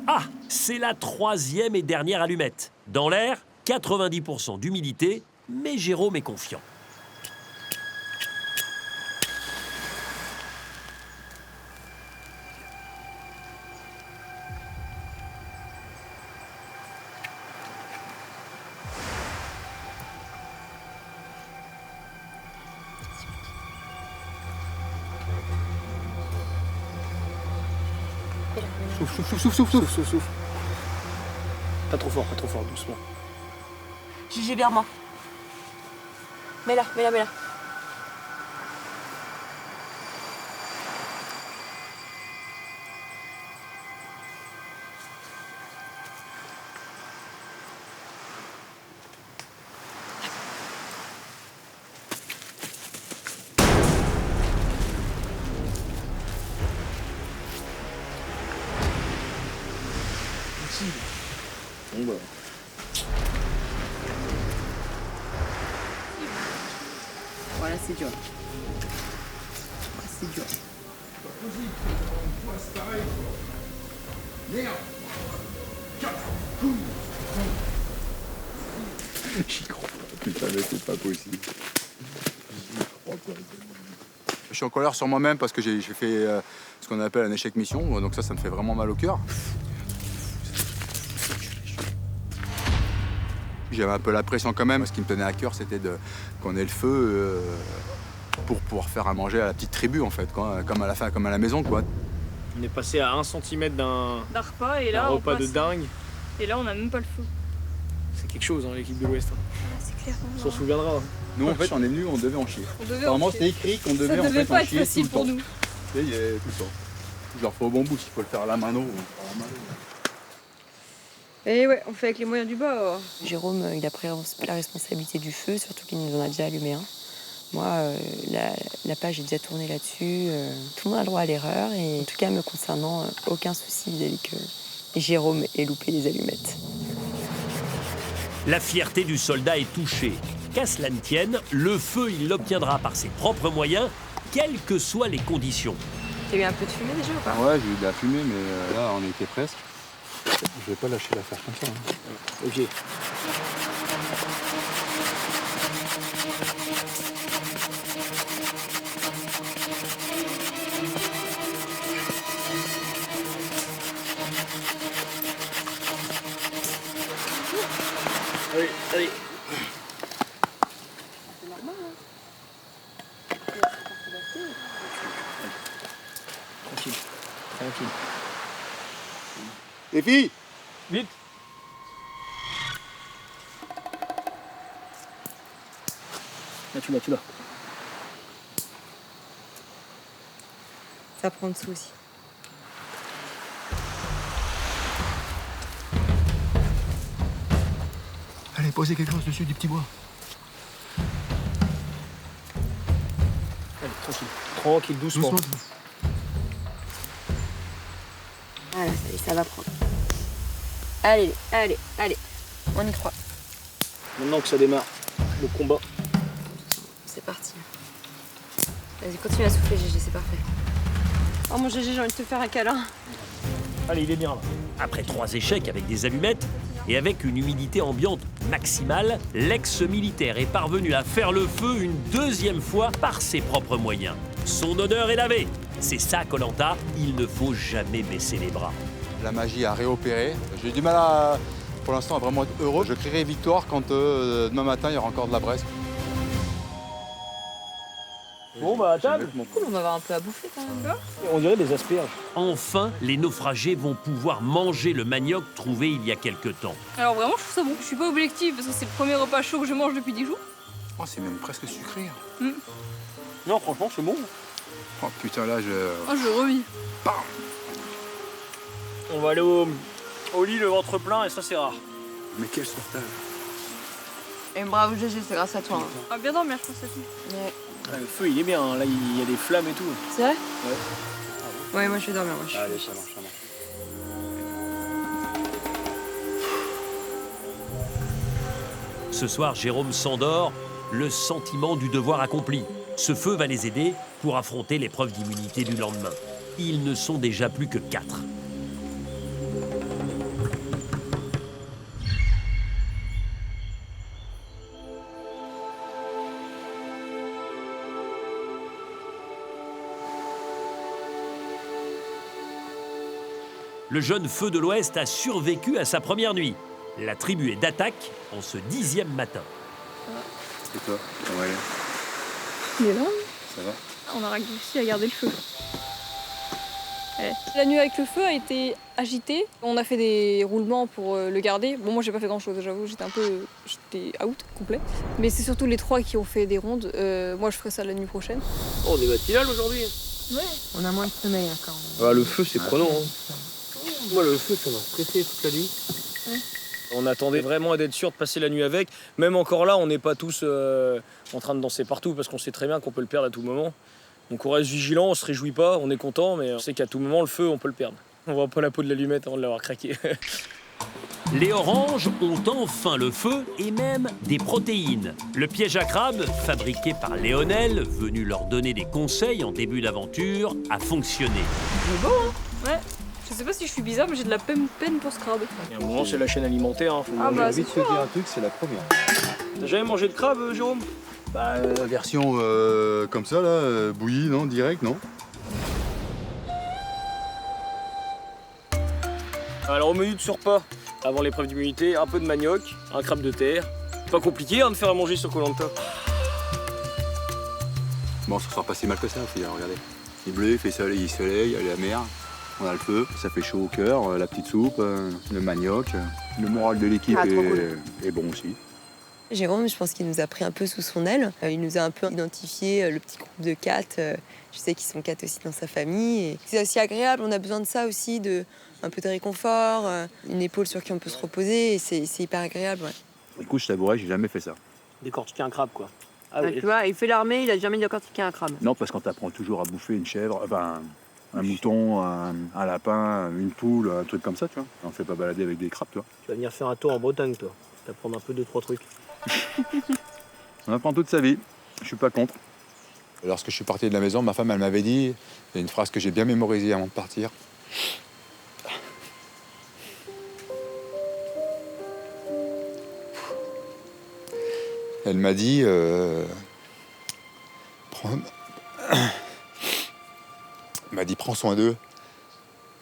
Ah, c'est la 3e et dernière allumette. Dans l'air, 90% d'humidité, mais Jérôme est confiant. Souffle. Pas trop fort, doucement. GG vers moi. Mets-la. Bon bah. Voilà, c'est dur. C'est dur. J'y crois pas. Putain, mais c'est pas possible. Je suis en colère sur moi-même parce que j'ai fait ce qu'on appelle un échec mission, donc ça me fait vraiment mal au cœur. J'avais un peu la pression quand même. Ce qui me tenait à cœur, c'était qu'on ait le feu pour pouvoir faire à manger à la petite tribu, en fait, quoi, comme à la maison, quoi. On est passé à 1 cm d'un repas et là, on repas passe... de dingue. Et là, on n'a même pas le feu. C'est quelque chose, hein, l'équipe de l'Ouest. C'est clair. On s'en souviendra. Hein. Nous, en fait, on est venus, on devait en chier. Apparemment, c'était écrit qu'on devait en fait en chier. Ça devait pas être facile pour nous. Et tout le temps. Je leur fais au bon bout, s'il faut le faire à la mano. Et ouais, on fait avec les moyens du bord. Jérôme, il a pris la responsabilité du feu, surtout qu'il nous en a déjà allumé un. Moi, la page est déjà tournée là-dessus. Tout le monde a le droit à l'erreur. Et en tout cas, me concernant, aucun souci vis-à-vis que Jérôme ait loupé les allumettes. La fierté du soldat est touchée. Qu'à cela ne tienne, le feu, il l'obtiendra par ses propres moyens, quelles que soient les conditions. T'as eu un peu de fumée déjà ou pas? Ouais, j'ai eu de la fumée, mais là, on était presque. Je vais pas lâcher l'affaire comme ça. Hein. Ok. Allez. Tranquille, tranquille. Les filles, vite. Là, tu l'as. Ça prend dessous aussi. allez, posez quelque chose dessus du petit bois. Allez, tranquille. Tranquille, doucement. Voilà, ça va prendre. Allez, on y croit. Maintenant que ça démarre, le combat. C'est parti. Vas-y, continue à souffler, Gégé, c'est parfait. Oh mon Gégé, j'ai envie de te faire un câlin. Allez, il est bien là. Après 3 échecs avec des allumettes et avec une humidité ambiante maximale, l'ex-militaire est parvenu à faire le feu une 2e fois par ses propres moyens. Son honneur est lavé. C'est ça, Koh-Lanta, il ne faut jamais baisser les bras. La magie a réopéré. J'ai du mal à, pour l'instant, à vraiment être heureux. Je crierai victoire quand demain matin, il y aura encore de la braise. Bon, bah à table. Cool, on va avoir un peu à bouffer quand même. On dirait des asperges. Enfin, les naufragés vont pouvoir manger le manioc trouvé il y a quelque temps. Alors vraiment, je trouve ça bon. Je suis pas objective parce que c'est le premier repas chaud que je mange depuis 10 jours. Oh, c'est même presque sucré. Non, franchement, c'est bon. Oh putain, là, Oh, je revis. On va aller au lit le ventre plein et ça, c'est rare. Mais quel sauvetage. Et bravo Gégé, c'est grâce à toi. Hein. Ah, bien dormir, je pense à tout. Ouais. Le feu, il est bien. Hein. Là, il y a des flammes et tout. C'est vrai? Ouais. Ouais, moi je vais dormir. Moi, Allez, ça marche. Ce soir, Jérôme s'endort, le sentiment du devoir accompli. Ce feu va les aider pour affronter l'épreuve d'immunité du lendemain. Ils ne sont déjà plus que 4. Le jeune feu de l'Ouest a survécu à sa première nuit. La tribu est d'attaque en ce 10e matin. Et toi, comment elle est? Il est là. Ça va? On a réussi à garder le feu. Ouais. La nuit avec le feu a été agitée. On a fait des roulements pour le garder. Bon, moi j'ai pas fait grand chose, j'avoue, j'étais out complet. Mais c'est surtout les 3 qui ont fait des rondes. Moi je ferai ça la nuit prochaine. Oh, on est matinal aujourd'hui. Ouais. On a moins de sommeil hein, quand même. Ah, le feu, c'est prenant. Hein. Moi, le feu, ça m'a stressé toute la nuit. Ouais. On attendait vraiment d'être sûr de passer la nuit avec. Même encore là, on n'est pas tous en train de danser partout parce qu'on sait très bien qu'on peut le perdre à tout moment. Donc on reste vigilant, on se réjouit pas, on est content, mais on sait qu'à tout moment, le feu, on peut le perdre. On voit pas la peau de l'allumette avant de l'avoir craqué. Les oranges ont enfin le feu et même des protéines. Le piège à crabe, fabriqué par Léonel, venu leur donner des conseils en début d'aventure, a fonctionné. C'est beau, hein? Ouais. Je sais pas si je suis bizarre, mais j'ai de la peine pour ce crabe. Il y a un moment, c'est la chaîne alimentaire. Hein, faut manger. Bah, J'ai envie de te dire un truc, c'est la première. T'as jamais mangé de crabe, Jérôme? Bah, la version comme ça, là, bouillie, non? Direct, non? Alors au menu de ce repas, avant l'épreuve d'immunité, un peu de manioc, un crabe de terre. Pas compliqué hein, de faire à manger sur Koh-Lanta. Bon, ça sera pas si mal que ça aussi, hein, regardez. Il bleu, il fait soleil, il y a la mer, on a le feu, ça fait chaud au cœur, la petite soupe, le manioc. Le moral de l'équipe est bon aussi. Jérôme, je pense qu'il nous a pris un peu sous son aile. Il nous a un peu identifié le petit groupe de 4. Je sais qu'ils sont 4 aussi dans sa famille. Et c'est aussi agréable, on a besoin de ça aussi, un peu de réconfort, une épaule sur qui on peut se reposer. Et c'est hyper agréable, ouais. Écoute, je t'avouerai, j'ai jamais fait ça. Décortiquer un crabe, quoi. Ah, tu vois, il fait l'armée, il a jamais décortiqué un crabe. Non, parce qu'on t'apprend toujours à bouffer une chèvre, enfin un mouton, un lapin, une poule, un truc comme ça, tu vois. On ne fait pas balader avec des crabes, tu vois. Tu vas venir faire un tour en Bretagne, toi. T'apprendre un peu 2-3 trucs. On apprend toute sa vie. Je suis pas contre. Lorsque je suis parti de la maison, ma femme, elle m'avait dit, il y a une phrase que j'ai bien mémorisée avant de partir. Elle m'a dit, prends soin d'eux,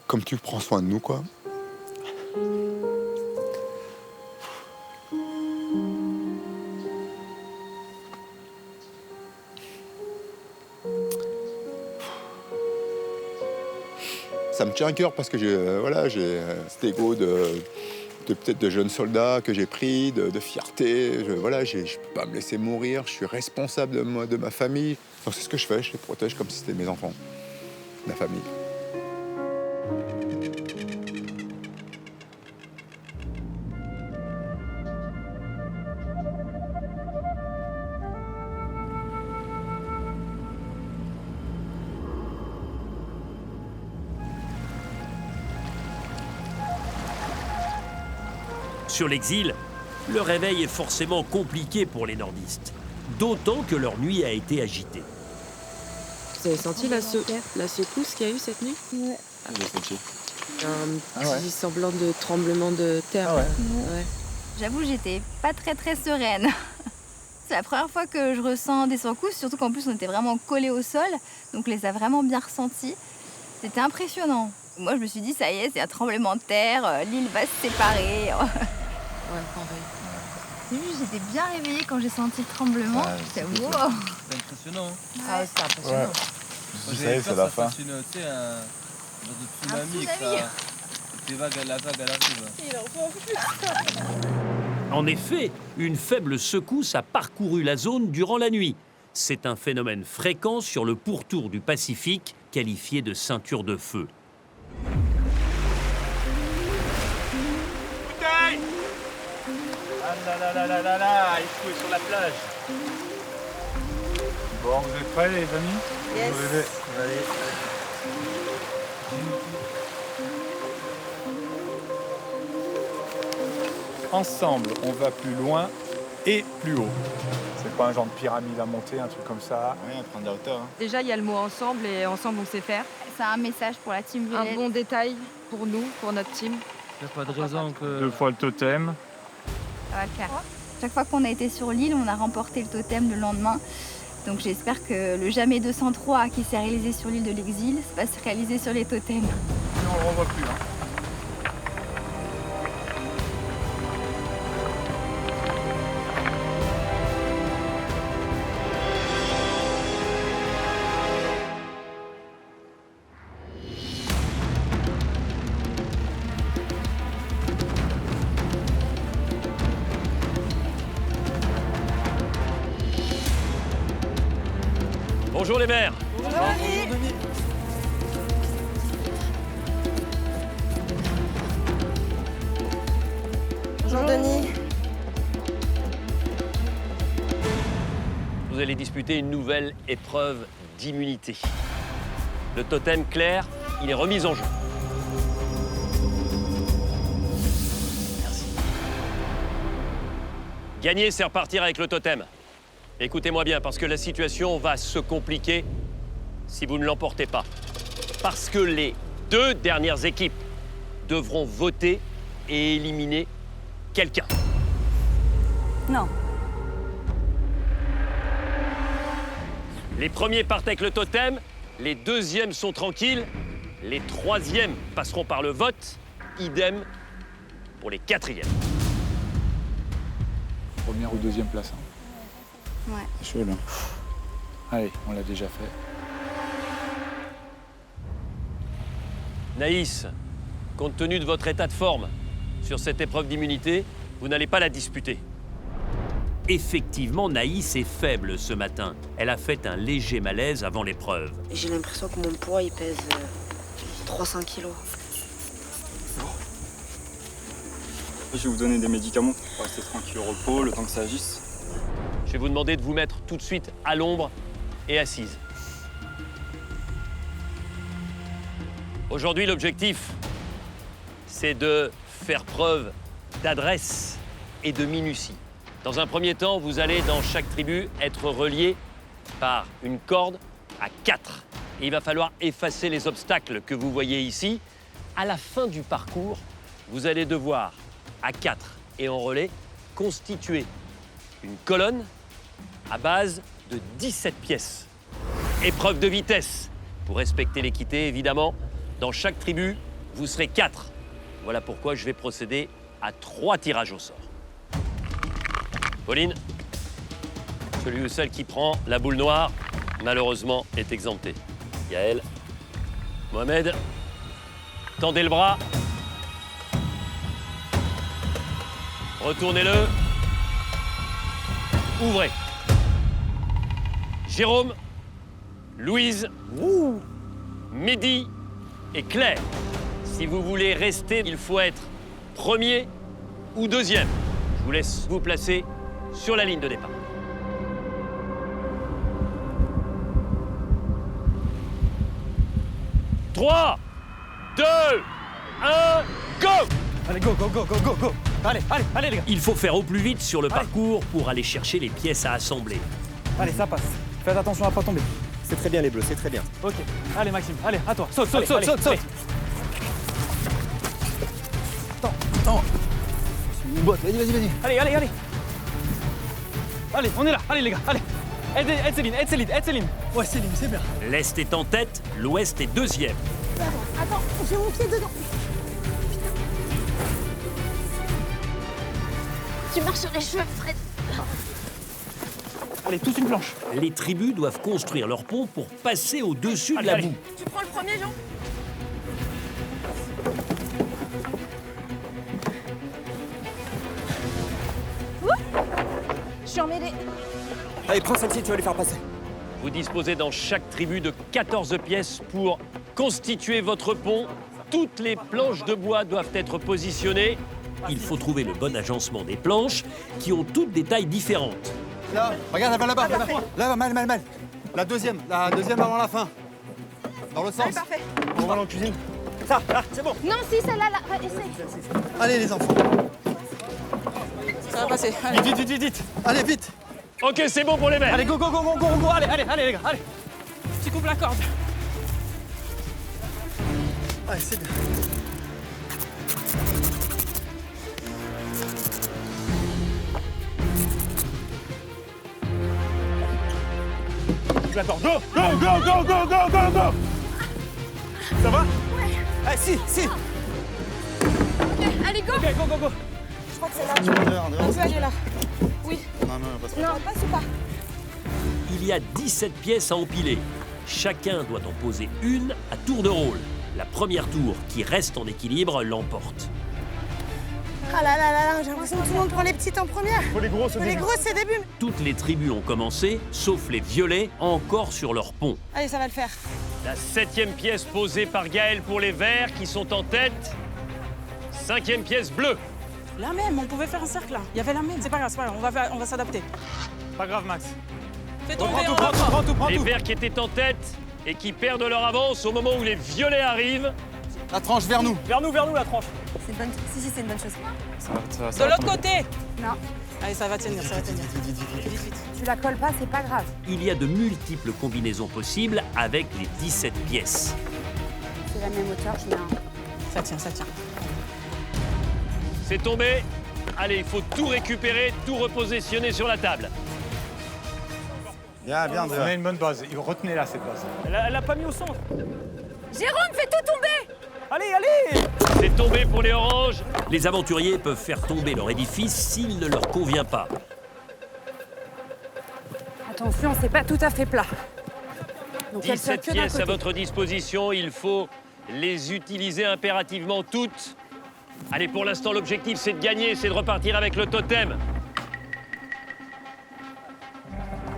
comme tu prends soin de nous, quoi. Ça me tient à cœur parce que j'ai cet ego peut-être de jeune soldat que j'ai pris, de fierté. Je ne peux pas me laisser mourir, je suis responsable de ma famille. Donc c'est ce que je fais, je les protège comme si c'était mes enfants, ma famille. Sur l'exil, le réveil est forcément compliqué pour les nordistes, d'autant que leur nuit a été agitée. Vous avez senti la secousse qu'il y a eu cette nuit? Ouais. J'ai senti. Un petit semblant de tremblement de terre. Ouais. J'avoue, j'étais pas très sereine. C'est la première fois que je ressens des secousses, surtout qu'en plus on était vraiment collés au sol, donc on les a vraiment bien ressentis. C'était impressionnant. Moi je me suis dit, ça y est, c'est un tremblement de terre, l'île va se séparer. Ouais, pareil. J'étais bien réveillée quand j'ai senti le tremblement. C'est impressionnant. Ah, c'est impressionnant. Ouais. J'avais peur que ça fasse une genre de tsunami, que la vague elle arrive. En effet, une faible secousse a parcouru la zone durant la nuit. C'est un phénomène fréquent sur le pourtour du Pacifique, qualifié de ceinture de feu. Il faut sur la plage. Bon, vous êtes prêts les amis? Yes. Allez. Ensemble, on va plus loin et plus haut. C'est pas un genre de pyramide à monter, un truc comme ça. Oui, prendre de la hauteur. Déjà, il y a le mot ensemble et ensemble on sait faire. C'est un message pour la team Violette. Un bon détail pour nous, pour notre team. Il n'y a pas de raison que... 2 fois le totem. Ça va le faire. Chaque fois qu'on a été sur l'île, on a remporté le totem le lendemain. Donc j'espère que le Jamais 203 qui s'est réalisé sur l'île de l'Exil va se réaliser sur les totems. On le revoit plus. Bonjour les maires. Bonjour Denis. Bonjour Denis. Vous allez disputer une nouvelle épreuve d'immunité. Le totem clair, il est remis en jeu. Merci. Gagner, c'est repartir avec le totem. Écoutez-moi bien, parce que la situation va se compliquer si vous ne l'emportez pas. Parce que les 2 dernières équipes devront voter et éliminer quelqu'un. Non. Les premiers partent avec le totem, les 2e sont tranquilles, les 3e passeront par le vote, idem pour les 4e. Première ou 2e place. Ouais. C'est chaud là. Allez, on l'a déjà fait. Naïs, compte tenu de votre état de forme sur cette épreuve d'immunité, vous n'allez pas la disputer. Effectivement, Naïs est faible ce matin. Elle a fait un léger malaise avant l'épreuve. J'ai l'impression que mon poids, il pèse 300 kilos. Je vais vous donner des médicaments pour rester tranquille au repos, le temps que ça agisse. Je vais vous demander de vous mettre tout de suite à l'ombre et assise. Aujourd'hui, l'objectif, c'est de faire preuve d'adresse et de minutie. Dans un premier temps, vous allez, dans chaque tribu, être reliés par une corde à 4. Et il va falloir effacer les obstacles que vous voyez ici. À la fin du parcours, vous allez devoir, à 4 et en relais, constituer une colonne à base de 17 pièces. Épreuve de vitesse. Pour respecter l'équité, évidemment, dans chaque tribu, vous serez 4. Voilà pourquoi je vais procéder à 3 tirages au sort. Pauline, celui ou celle qui prend la boule noire, malheureusement, est exempté. Yael, Mohamed, Tendez le bras. Retournez-le. Ouvrez. Jérôme, Louise, Mehdi et Claire. Si vous voulez rester, il faut être premier ou deuxième. Je vous laisse vous placer sur la ligne de départ. Trois, 2, 1, go! Allez, go, go, go, go, go, go! Allez, allez, allez les gars! Il faut faire au plus vite sur le parcours pour aller chercher les pièces à assembler. Allez, ça passe. Faites attention à pas tomber. C'est très bien les bleus, c'est très bien. Ok. Allez Maxime, allez, à toi. Saute, saute, Allez, saute, allez, saute, saute. allez. Attends. Une boîte, vas-y, vas-y, vas-y. Allez, allez, allez. Allez, on est là. Allez les gars, allez. Aide Céline, aide Céline, aide Céline. Ouais, Céline, c'est bien. L'Est est en tête, l'Ouest est deuxième. Attends, j'ai mon pied dedans. Tu marches sur les cheveux, Fred. Allez, tous une planche. Les tribus doivent construire leur pont pour passer au-dessus de la boue. Tu prends le premier, Jean? Je suis emmêlée. Allez, prends celle-ci, tu vas les faire passer. Vous disposez dans chaque tribu de 14 pièces pour constituer votre pont. Toutes les planches de bois doivent être positionnées. Il faut trouver le bon agencement des planches qui ont toutes des tailles différentes. Là, regarde, là-bas, là-bas. Là, mal. La deuxième avant la fin. Dans l'autre sens. Allez, parfait. On va en cuisine. Ça, là, c'est bon. Non, si, celle-là, là, essaye. Allez, les enfants. Ça va passer. Vite. Allez, vite. Ok, c'est bon pour les mecs. Allez, go. Allez les gars, allez. Tu coupes la corde. Allez, c'est bien. Go. Ça va? Ouais. Allez, si. Ok, allez, go. Ok, go. Je crois que c'est là. On peut aller là. Oui. Non, passe pas. Non, passe ou pas? Il y a 17 pièces à empiler. Chacun doit en poser une à tour de rôle. La première tour qui reste en équilibre l'emporte. Ah là, j'ai l'impression que tout le monde prend les petites en première. Faut les grosses au début. Les grosses, c'est début. Toutes les tribus ont commencé, sauf les violets, encore sur leur pont. Allez, ça va le faire. La 7e pièce posée par Gaël pour les verts qui sont en tête. 5e pièce bleue. La même, on pouvait faire un cercle là. Il y avait la même. C'est pas grave, on va s'adapter. Pas grave, Max. Fais tomber, Prends tout. Les verts qui étaient en tête et qui perdent leur avance au moment où les violets arrivent. La tranche vers nous. Vers nous la tranche. C'est une bonne... Si, c'est une bonne chose. De l'autre côté. Non. Allez, ça va tenir. Vite. Tu la colles pas, c'est pas grave. Il y a de multiples combinaisons possibles avec les 17 pièces. C'est la même hauteur, je mets un... Ça tient. C'est tombé. Allez, il faut tout récupérer, tout repositionner sur la table. Bien, On a une bonne base. Retenez-la, cette base. Elle l'a pas mis au centre. Jérôme, fais tout tomber. Allez. C'est tombé pour les oranges. Les aventuriers peuvent faire tomber leur édifice s'il ne leur convient pas. Attention, c'est pas tout à fait plat. Donc, elle 17 tient que d'un pièces à côté. votre disposition, il faut les utiliser impérativement toutes. Allez, pour l'instant, l'objectif, c'est de gagner, c'est de repartir avec le totem.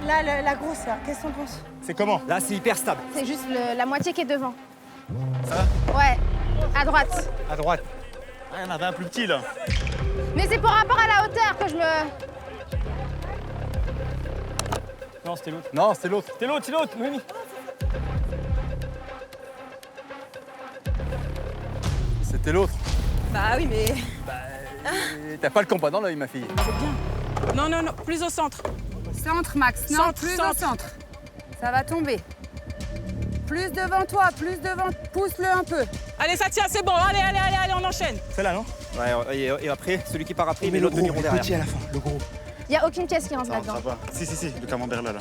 Là, la grosse, là, qu'est-ce qu'on pense? C'est comment? Là, c'est hyper stable. C'est juste la moitié qui est devant. Ça va? Ouais, à droite. À droite. Ah, il y en avait un plus petit, là. Mais c'est par rapport à la hauteur que je me... Non, c'était l'autre. Non, c'est l'autre. C'est l'autre, Noémie. C'était l'autre. Bah oui, mais... T'as pas le compas dans l'œil, ma fille. C'est bien. Non, plus au centre. Centre, Max. Non, Centre, plus centre. au centre. Ça va tomber. Plus devant toi, pousse-le un peu. Allez, ça tient, c'est bon. Allez, on enchaîne. C'est là, non? Ouais, et après, celui qui part après, il met l'autre demi-rond derrière. Petit à la fin, le gros. Il n'y a aucune pièce qui rentre Ça là-dedans. va pas. Si, le camembert là.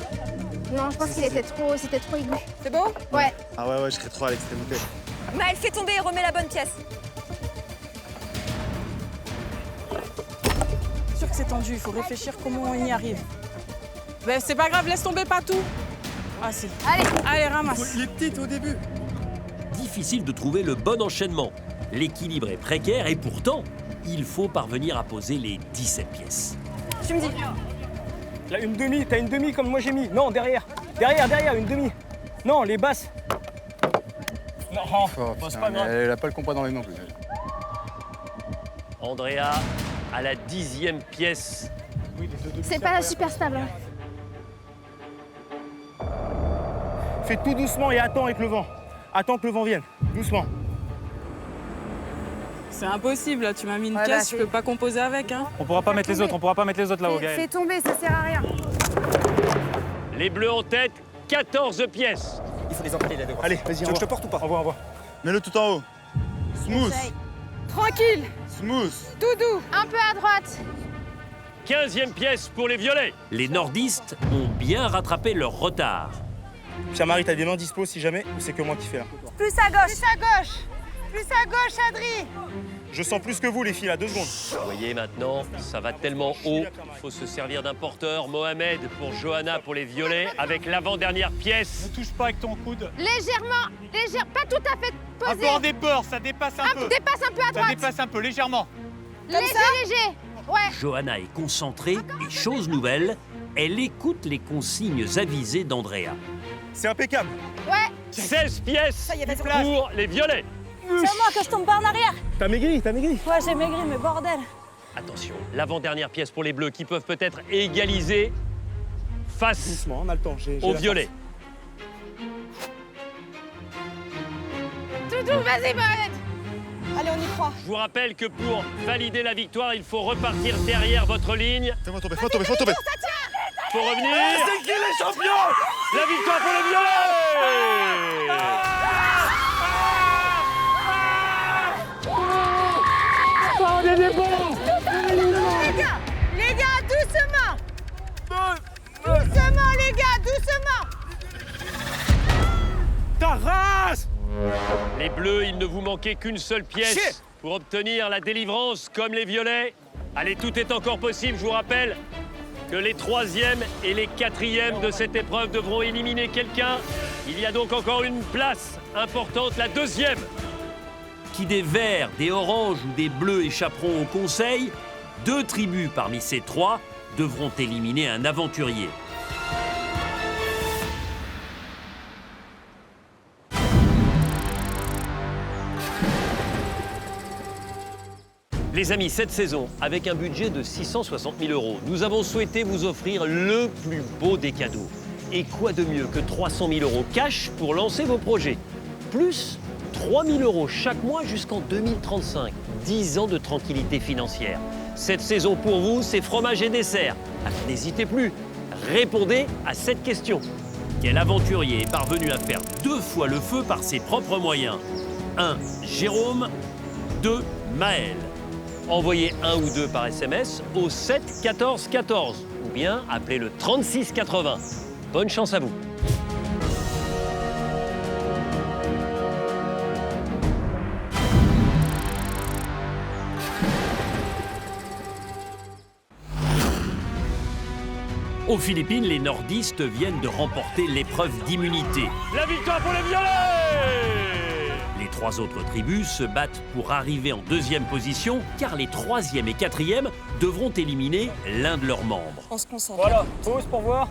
Non, je pense qu'il était trop... C'était trop aigu. C'est beau? Ouais. Ah ouais, je serais trop à l'extrémité. Maëlle, fais tomber et remets la bonne pièce. C'est sûr que c'est tendu, il faut réfléchir comment on y arrive. Ben, c'est pas grave, laisse tomber pas tout. Ah si. Allez, ramasse. Il est petit au début. Difficile de trouver le bon enchaînement. L'équilibre est précaire et pourtant, il faut parvenir à poser les 17 pièces. Tu me dis. Là, une demi, t'as une demi comme moi j'ai mis. Non, derrière. Derrière, une demi. Non, les basses. Non, c'est pas grave. Elle a pas le compas dans les non plus. Andrea à la 10e pièce. C'est pas super stable. Fais tout doucement et attends avec le vent. Attends que le vent vienne, doucement. C'est impossible, là. Tu m'as mis une caisse, je peux pas composer avec. Hein. On pourra pas mettre les autres, là-haut, Gaël. Fais tomber, ça sert à rien. Les bleus en tête, 14 pièces. Il faut les empiler là devant. Allez, vas-y, je te porte ou pas? Envoie. Mets-le tout en haut. Smooth. Tranquille. Smooth. Tout doux. Un peu à droite. 15e pièce pour les violets. Les nordistes ont bien rattrapé leur retard. Pierre-Marie, t'as des mains dispo si jamais ou c'est que moi qui fais là? Plus à gauche. Plus à gauche, Adri. Je sens plus que vous les filles là, 2 secondes. Vous voyez maintenant, ça va tellement haut. Il faut se servir d'un porteur. Mohamed pour Johanna pour les violets avec l'avant-dernière pièce. Ne touche pas avec ton coude. Légèrement, pas tout à fait posé. Un peu en débord, ça dépasse un peu. Dépasse un peu à droite. Ça dépasse un peu, légèrement. Léger. Ouais. Johanna est concentrée et chose nouvelle, elle écoute les consignes avisées d'Andrea. C'est impeccable. Ouais. 16 pièces pour les violets. C'est à moi que je tombe pas en arrière. T'as maigri. Ouais, j'ai maigri, mais bordel. Attention, l'avant-dernière pièce pour les bleus qui peuvent peut-être égaliser face doucement, on a le temps. aux violets. Tout, vas-y, Mohamed. Allez, on y croit. Je vous rappelle que pour valider la victoire, il faut repartir derrière votre ligne. Fais-moi tomber. Faut revenir. C'est qui les champions? La victoire pour les violets. On est des bons. Les gars, doucement. Doucement, les gars, doucement. Ta race. Les bleus, il ne vous manquait qu'une seule pièce pour obtenir la délivrance comme les violets. Allez, tout est encore possible, je vous rappelle que les 3e et les 4e de cette épreuve devront éliminer quelqu'un. Il y a donc encore une place importante, la 2e. Qui des verts, des oranges ou des bleus échapperont au conseil, 2 tribus parmi ces 3 devront éliminer un aventurier. Les amis, cette saison, avec un budget de 660 000 €, nous avons souhaité vous offrir le plus beau des cadeaux. Et quoi de mieux que 300 000 € cash pour lancer vos projets. Plus 3 000 € chaque mois jusqu'en 2035. 10 ans de tranquillité financière. Cette saison pour vous, c'est fromage et dessert. Alors n'hésitez plus, répondez à cette question. Quel aventurier est parvenu à faire 2 fois le feu par ses propres moyens? 1. Jérôme. 2. Maël. Envoyez 1 ou 2 par SMS au 7 14 14 ou bien appelez le 36 80. Bonne chance à vous. Aux Philippines, les nordistes viennent de remporter l'épreuve d'immunité. La victoire pour les violets! Les 3 autres tribus se battent pour arriver en 2e position, car les 3e et 4e devront éliminer l'un de leurs membres. On se concentre. Voilà, pause pour voir.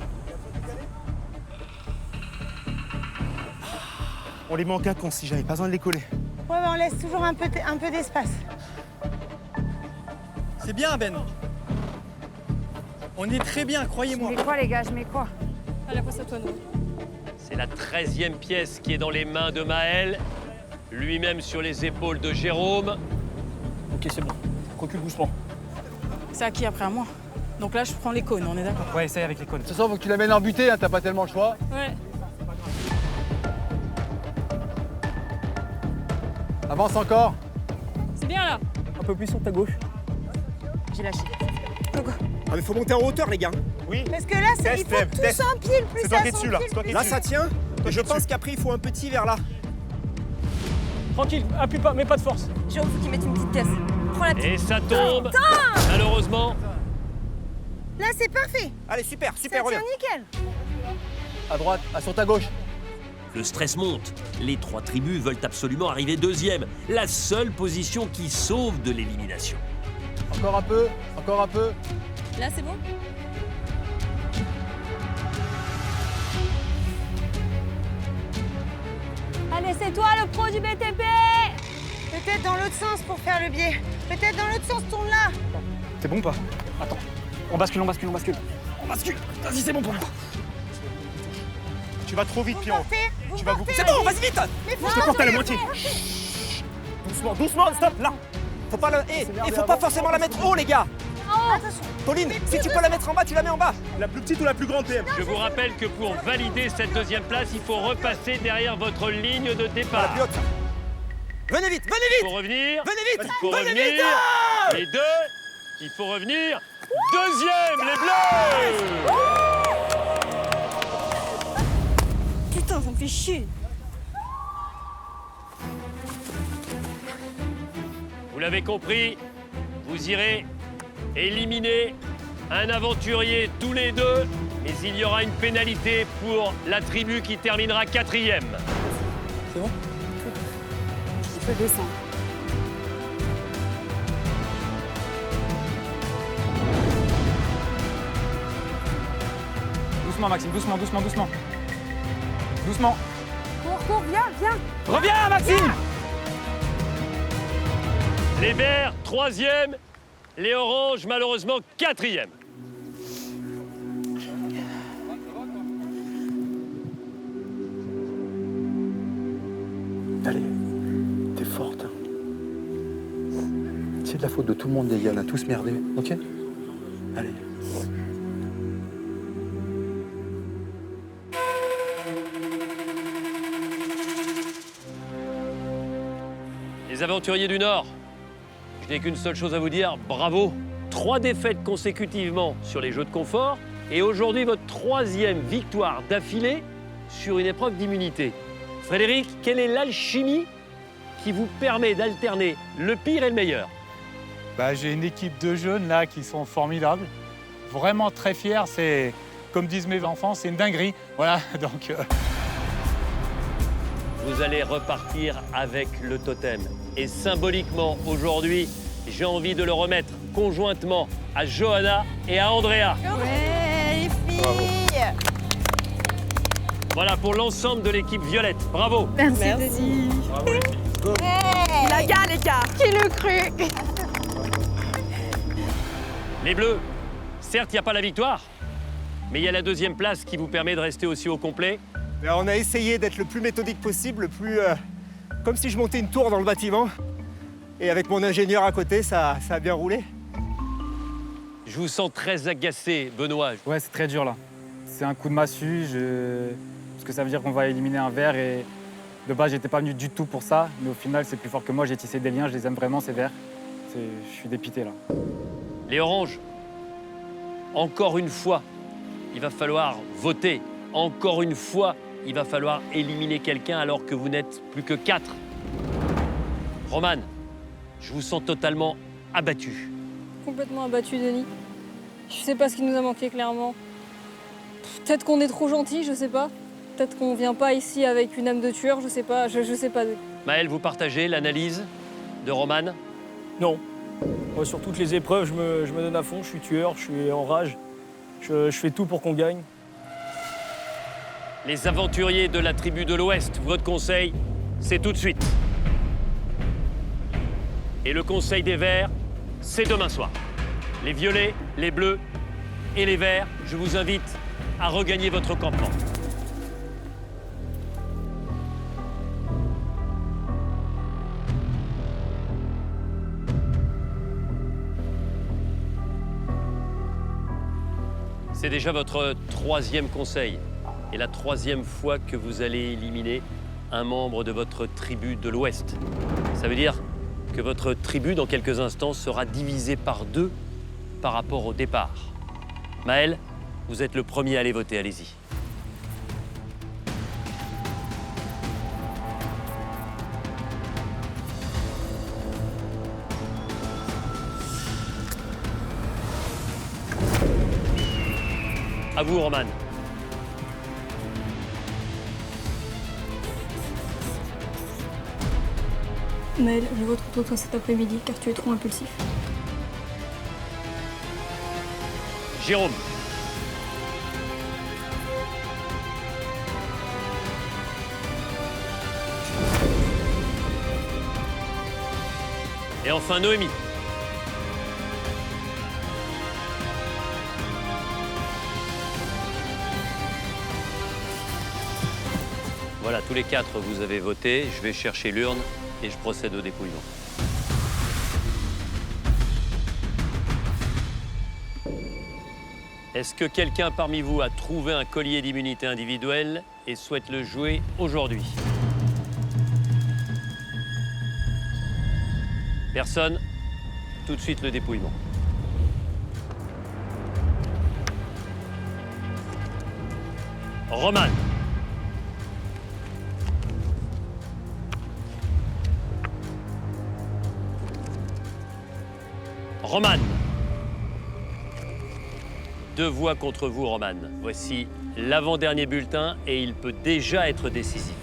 On les met en 4 si jamais, pas besoin de les coller. Ouais, mais on laisse toujours un peu d'espace. C'est bien, Ben. On est très bien, croyez-moi. Je mets quoi, les gars, je mets quoi? Allez, passe à toi, nous. C'est la 13e pièce qui est dans les mains de Maël, lui-même sur les épaules de Jérôme. Ok, c'est bon. Recule doucement. C'est à qui après à moi? Donc là, je prends les cônes, on est d'accord? Ouais, essaye avec les cônes. De toute façon, faut que tu l'amènes en butée, hein, t'as pas tellement le choix. Ouais. Avance encore. C'est bien là. Un peu plus sur ta gauche. J'ai lâché. Ah mais faut monter en hauteur les gars. Oui. Parce que là, il faut tout s'empile, plus C'est ça toi qui es dessus là. Là ça tient. Et je pense qu'après il faut un petit vers là. Tranquille, appuie pas, mais pas de force. Jérôme, faut qu'il mette une petite caisse. Prends la petite. Et ça tombe. Malheureusement. Là, c'est parfait. Allez super, Ça reviens. tient nickel. À droite, sur ta gauche. Le stress monte. Les 3 tribus veulent absolument arriver deuxième. La seule position qui sauve de l'élimination. Encore un peu, encore un peu. Là, c'est bon? Allez, c'est toi le pro du BTP! Peut-être dans l'autre sens pour faire le biais. Peut-être dans l'autre sens, tourne là. T'es bon ou pas? Attends. On bascule, on bascule, on bascule. On bascule. Vas-y, c'est bon pour moi. Tu vas trop vite, Pion. Tu vas C'est bon, vas-y vite! Je te porte à la moitié. Doucement, doucement, stop, là! Faut pas la... il faut pas forcément la mettre haut, les gars! Attention. Pauline, si tu peux la mettre en bas, tu la mets en bas! La plus petite ou la plus grande, PM? Je vous rappelle que pour valider cette deuxième place, il faut repasser derrière votre ligne de départ. La plus haute. Venez vite, venez vite! Il faut revenir. Venez vite! Il faut Venez revenir. vite! Les deux. Il faut revenir. Deuxième, les Bleus! Putain, ça me fait chier. Vous l'avez compris, vous irez éliminer un aventurier tous les deux, mais il y aura une pénalité pour la tribu qui terminera 4e. C'est bon? Il faut descendre. Doucement, Maxime, doucement, doucement, doucement. Doucement. Cours, viens, viens. Reviens, Maxime! Les verts, 3e. Les oranges, malheureusement, 4e. Allez, t'es forte. C'est de la faute de tout le monde, les gars, on a tous merdé, ok? Allez. Les aventuriers du Nord, je n'ai qu'une seule chose à vous dire, bravo. 3 défaites consécutivement sur les jeux de confort et aujourd'hui votre 3e victoire d'affilée sur une épreuve d'immunité. Frédéric, quelle est l'alchimie qui vous permet d'alterner le pire et le meilleur? J'ai une équipe de jeunes là qui sont formidables, vraiment très fiers. C'est, comme disent mes enfants, c'est une dinguerie. Voilà, donc... Vous allez repartir avec le totem. Et symboliquement, aujourd'hui, j'ai envie de le remettre conjointement à Johanna et à Andrea. Ouais, les filles. Bravo. Voilà, pour l'ensemble de l'équipe violette. Bravo. Merci. Denis. Bravo les filles. Go. Hey, la gare, les gars. Qui le cru? Les bleus, certes, il n'y a pas la victoire, mais il y a la 2e place qui vous permet de rester aussi au complet. On a essayé d'être le plus méthodique possible, le plus... comme si je montais une tour dans le bâtiment. Et avec mon ingénieur à côté, ça a bien roulé. Je vous sens très agacé, Benoît. Ouais, c'est très dur là. C'est un coup de massue, parce que ça veut dire qu'on va éliminer un vert et de base, j'étais pas venu du tout pour ça, mais au final, c'est plus fort que moi, j'ai tissé des liens, je les aime vraiment, ces verts. Je suis dépité là. Les oranges, encore une fois, il va falloir voter. Encore une fois, il va falloir éliminer quelqu'un alors que vous n'êtes plus que 4. Romane, je vous sens totalement abattu. Complètement abattu, Denis. Je sais pas ce qui nous a manqué, clairement. Peut-être qu'on est trop gentil, je sais pas. Peut-être qu'on vient pas ici avec une âme de tueur, je sais pas, je sais pas. Maël, vous partagez l'analyse de Romane? Non. Moi, sur toutes les épreuves, je me donne à fond, je suis tueur, je suis en rage. Je fais tout pour qu'on gagne. Les aventuriers de la tribu de l'Ouest, votre conseil, c'est tout de suite. Et le conseil des Verts, c'est demain soir. Les violets, les bleus et les verts, je vous invite à regagner votre campement. C'est déjà votre 3e conseil et la 3e fois que vous allez éliminer un membre de votre tribu de l'Ouest. Ça veut dire que votre tribu, dans quelques instants, sera divisée par 2 par rapport au départ. Maël, vous êtes le premier à aller voter, allez-y. À vous, Romane. Maël, je vote pour toi cet après-midi car tu es trop impulsif. Jérôme. Et enfin Noémie. Voilà, tous les 4, vous avez voté. Je vais chercher l'urne et je procède au dépouillement. Est-ce que quelqu'un parmi vous a trouvé un collier d'immunité individuelle et souhaite le jouer aujourd'hui? Personne? Tout de suite le dépouillement. Romane. Romane. 2 voix contre vous, Romane. Voici l'avant-dernier bulletin et il peut déjà être décisif.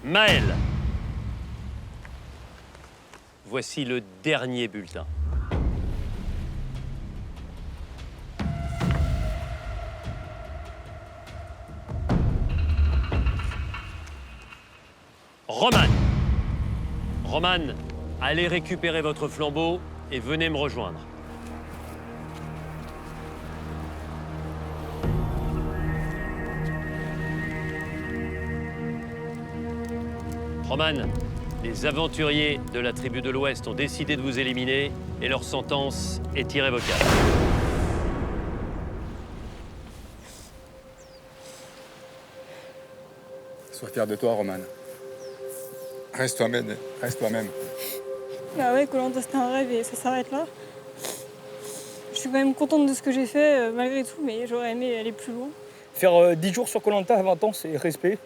Maël. Voici le dernier bulletin. Romane. Romane, allez récupérer votre flambeau et venez me rejoindre. Romane, les aventuriers de la tribu de l'Ouest ont décidé de vous éliminer et leur sentence est irrévocable. Sois fier de toi, Romane. Reste toi-même, reste toi-même. Bah ouais, Koh-Lanta c'était un rêve et ça s'arrête là. Je suis quand même contente de ce que j'ai fait malgré tout, mais j'aurais aimé aller plus loin. Faire 10 jours sur Koh-Lanta à 20 ans, c'est respect.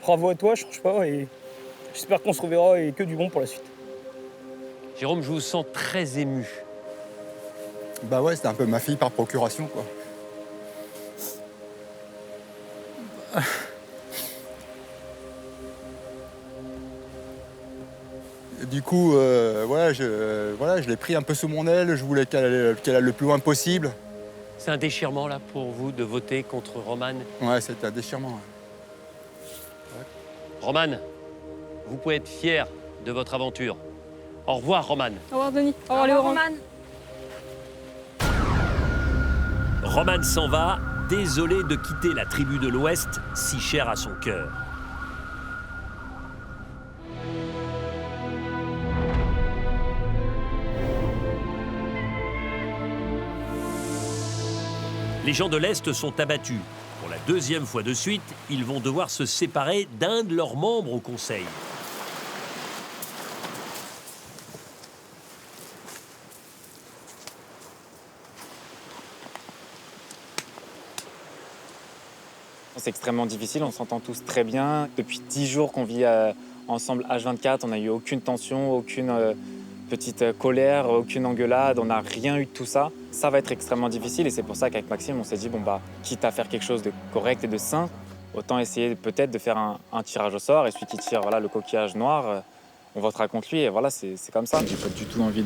Bravo à toi, change pas et j'espère qu'on se reverra et que du bon pour la suite. Jérôme, je vous sens très ému. Bah ouais, c'était un peu ma fille par procuration, quoi. Du coup, je l'ai pris un peu sous mon aile, je voulais qu'elle aille le plus loin possible. C'est un déchirement, là, pour vous, de voter contre Romane? Ouais, c'était un déchirement. Ouais. Romane, vous pouvez être fier de votre aventure. Au revoir, Romane. Au revoir, Denis. Au revoir, Léo. Romane. Romane s'en va, désolé de quitter la tribu de l'Ouest, si chère à son cœur. Les gens de l'Est sont abattus. Pour la 2e fois de suite, ils vont devoir se séparer d'un de leurs membres au Conseil. C'est extrêmement difficile, on s'entend tous très bien. Depuis 10 jours qu'on vit ensemble H24, on n'a eu aucune tension, aucune petite colère, aucune engueulade, on n'a rien eu de tout ça. Ça va être extrêmement difficile et c'est pour ça qu'avec Maxime, on s'est dit, bon bah, quitte à faire quelque chose de correct et de sain, autant essayer peut-être de faire un tirage au sort et celui qui tire voilà, le coquillage noir, on votera contre lui et voilà, c'est comme ça. J'ai pas du tout envie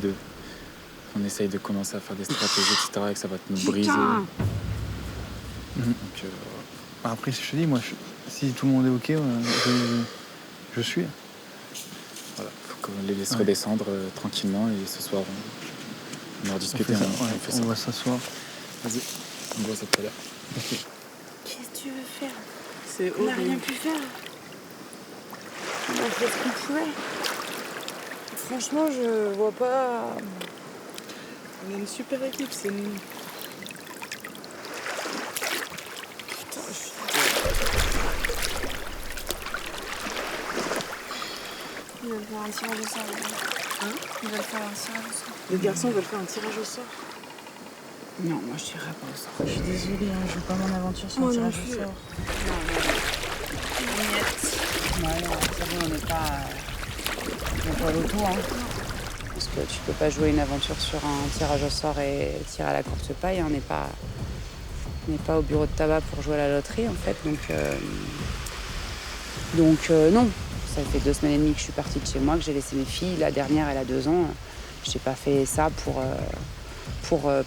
qu'on essaye de commencer à faire des stratégies, etc., et que ça va nous briser. Donc, après, je te dis, moi, si tout le monde est OK, je suis. Voilà, faut qu'on les laisse redescendre tranquillement et ce soir, on va discuter. On va s'asseoir. Vas-y, on voit ça tout à l'heure. Qu'est-ce que tu veux faire? C'est On n'a horrible. rien pu faire. On a fait ce qu'on pouvait. Franchement, je vois pas. On est une super équipe, c'est une... Ils veulent faire un tirage au sort. Hein? Ils veulent faire un tirage au sort. Les garçons veulent faire un tirage au sort. Non, moi je tirerai pas au sort. Je suis désolée, hein, je veux pas mon aventure sur Moi un non tirage au plus. sort. Non, c'est bon, on n'est pas à l'auto. Hein. Parce que tu peux pas jouer une aventure sur un tirage au sort et tirer à la courte paille. On n'est pas n'est pas au bureau de tabac pour jouer à la loterie, en fait. Donc non. Ça fait 2 semaines et demie que je suis partie de chez moi, que j'ai laissé mes filles. La dernière, elle a 2 ans. Je n'ai pas fait ça pour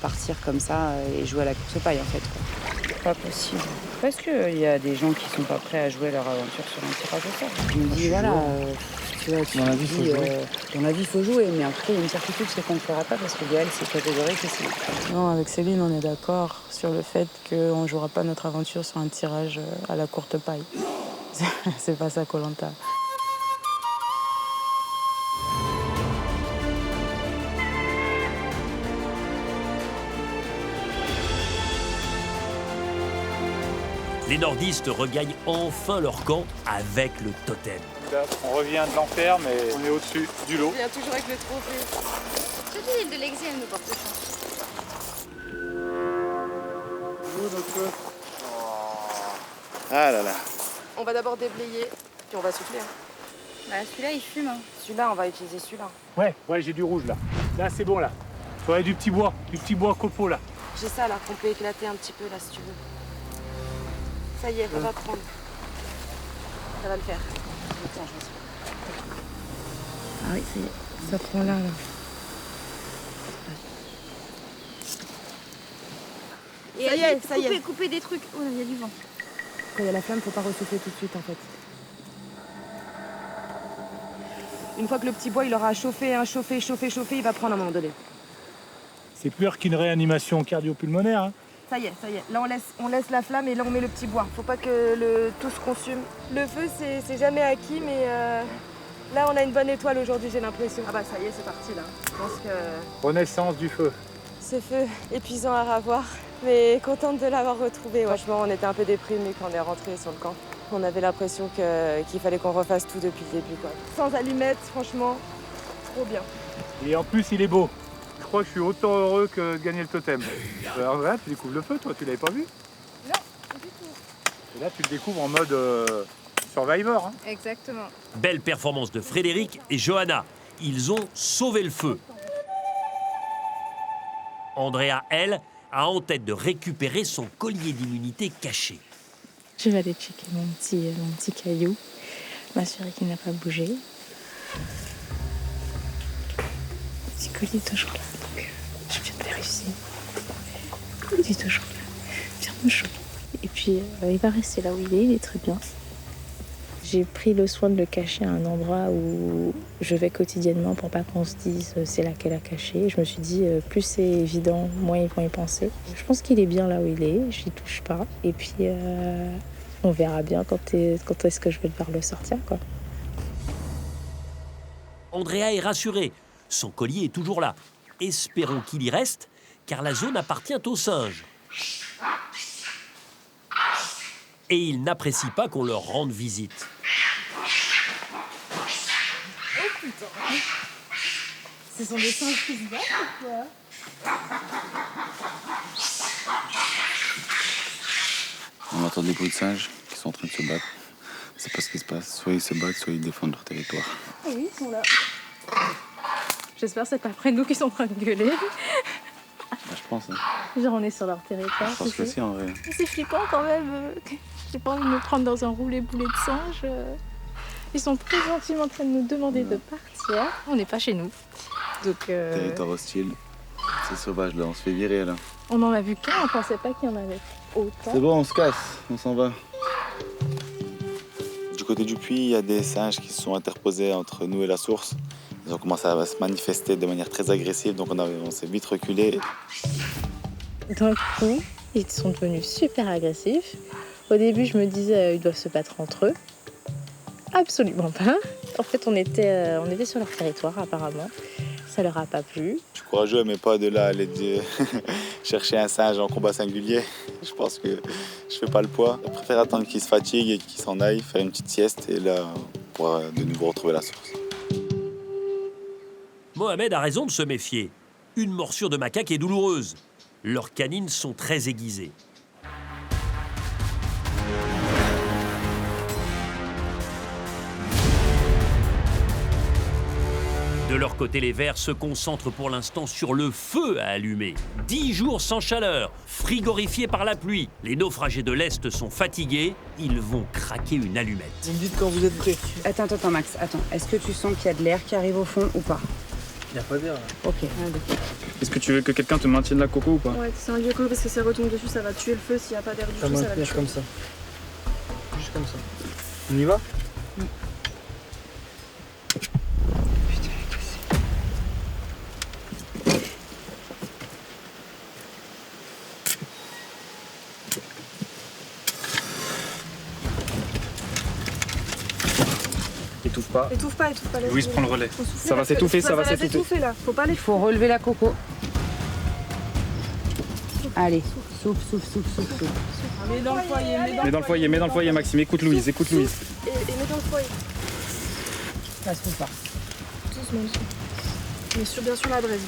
partir comme ça et jouer à la course aux pailles, en fait, quoi. Pas possible. Parce qu'il y a des gens qui sont pas prêts à jouer leur aventure sur un tirage au sort. Je me dis, voilà, tu vois, dans la vie, il faut jouer. Mais en tout cas, il y a une certitude, c'est qu'on ne le fera pas parce que Gaël, c'est catégorique ici. Non, avec Céline, on est d'accord sur le fait qu'on ne jouera pas notre aventure sur un tirage à la courte paille. C'est pas ça, Koh-Lanta. Les nordistes regagnent enfin leur camp avec le totem. Là, on revient de l'enfer, mais on est au-dessus du lot. Il y a toujours avec le trophée. Je dis, l'île de l'exil nous porte chance. Ah là là. On va d'abord déblayer, puis on va souffler. Bah, celui-là, il fume. Hein. Celui-là, on va utiliser celui-là. Ouais, j'ai du rouge là. Là, c'est bon là. Faudrait du petit bois copeaux là. J'ai ça là, qu'on peut éclater un petit peu là, si tu veux. Ça y est, on va prendre. Ça va le faire. Ah oui, ça y est. Ça prend là. Et ça y est, ça y est. Couper des trucs. Oh là, il y a du vent. Quand il y a la flamme, faut pas ressouffler tout de suite en fait. Une fois que le petit bois il aura chauffé, il va prendre à un moment donné. C'est pire qu'une réanimation cardio-pulmonaire. Hein. Ça y est. Là, on laisse la flamme et là, on met le petit bois. Faut pas que tout se consume. Le feu, c'est jamais acquis, mais là, on a une bonne étoile aujourd'hui, j'ai l'impression. Ah bah ça y est, c'est parti là. Je pense que... Renaissance du feu. Ce feu épuisant à revoir, mais contente de l'avoir retrouvé. Ouais. Franchement, on était un peu déprimés quand on est rentré sur le camp. On avait l'impression qu'il fallait qu'on refasse tout depuis le début, quoi. Sans allumettes, franchement, trop bien. Et en plus, il est beau. Je crois que je suis autant heureux que de gagner le totem. Alors là, tu découvres le feu, toi, tu l'avais pas vu? Non, pas du tout. Et là, tu le découvres en mode Survivor. Hein. Exactement. Belle performance de Frédéric et Johanna. Ils ont sauvé le feu. Andrea, elle, a en tête de récupérer son collier d'immunité caché. Je vais aller checker mon petit caillou, m'assurer qu'il n'a pas bougé. Le petit collier est toujours là, donc je viens de vérifier. Il est toujours là, bien au chaud. Et puis il va rester là où il est très bien. J'ai pris le soin de le cacher à un endroit où je vais quotidiennement pour pas qu'on se dise c'est là qu'elle a caché. Je me suis dit plus c'est évident, moins ils vont y penser. Je pense qu'il est bien là où il est, je n'y touche pas. Et puis on verra bien quand est-ce que je vais devoir le sortir, quoi. Andrea est rassurée. Son collier est toujours là. Espérons qu'il y reste, car la zone appartient aux singes. Et ils n'apprécient pas qu'on leur rende visite. Oh putain! Ce sont des singes qui se battent ou quoi? On entend des bruits de singes qui sont en train de se battre. C'est pas ce qui se passe. Soit ils se battent, soit ils défendent leur territoire. Ah oui, ils sont là. J'espère que c'est pas après nous qu'ils sont en train de gueuler. Bah, je pense. Hein. Genre on est sur leur territoire. Je pense que si, en vrai. C'est flippant quand même. J'ai pas envie de me prendre dans un roulé-boulet de singes. Ils sont très gentiment en train de nous demander de partir. On n'est pas chez nous. Donc, Territoire hostile. C'est sauvage là, on se fait virer là. on en a vu qu'un, on pensait pas qu'il y en avait autant. C'est bon, on se casse, on s'en va. Du côté du puits, il y a des singes qui se sont interposés entre nous et la source. Ils ont commencé à se manifester de manière très agressive, donc on s'est vite reculé. D'un coup, ils sont devenus super agressifs. Au début, je me disais ils doivent se battre entre eux. Absolument pas. En fait, on était sur leur territoire apparemment. Ça leur a pas plu. Je suis courageux, mais pas de là à aller chercher un singe en combat singulier. Je pense que je fais pas le poids. Je préfère attendre qu'il se fatigue et qu'il s'en aille, faire une petite sieste et là, on pourra de nouveau retrouver la source. Mohamed a raison de se méfier. Une morsure de macaque est douloureuse. Leurs canines sont très aiguisées. De De leur côté, les Verts se concentrent pour l'instant sur le feu à allumer. 10 jours sans chaleur, frigorifiés par la pluie. Les naufragés de l'Est sont fatigués, ils vont craquer une allumette. Vous me dites quand vous êtes prêts. Attends, Max, attends. Est-ce que tu sens qu'il y a de l'air qui arrive au fond ou pas? Il n'y a pas d'air. Ok. Est-ce que tu veux que quelqu'un te maintienne la coco ou pas? Ouais, c'est un vieux coco parce que si ça retombe dessus, ça va tuer le feu. S'il n'y a pas d'air du tout, ça va le tuer. Comme ça. Juste comme ça. On y va? Étouffe pas. Étouffe pas. Louise prend le relais. Ça va s'étouffer, ça va s'étouffer. Là. Faut pas aller. Il faut relever la coco. Allez, souffle. Mets dans le foyer, Mets dans le foyer, Maxime. Écoute Louise. Et mets dans le foyer. Ça se fait pas. Doucement. Mais bien sur la braise,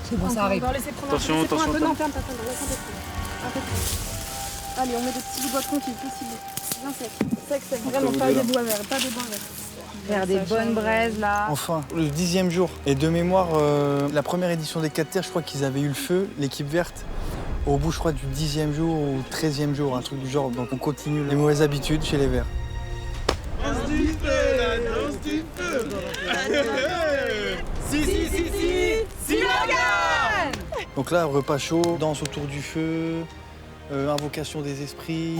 C'est bon, ça arrive. Attention. Un peu, non, ferme, un peu. Allez, on met des petits bouts de confit, possible. Bien sec, vraiment pas des bois verts, Faire des bonnes braises là. Enfin, le 10e jour. Et de mémoire, la première édition des 4 terres, je crois qu'ils avaient eu le feu, l'équipe verte, au bout, je crois, du 10e jour ou 13e jour, un truc du genre. Donc on continue les mauvaises habitudes chez les Verts. Si, on gagne! Donc là, repas chaud, danse autour du feu, invocation des esprits.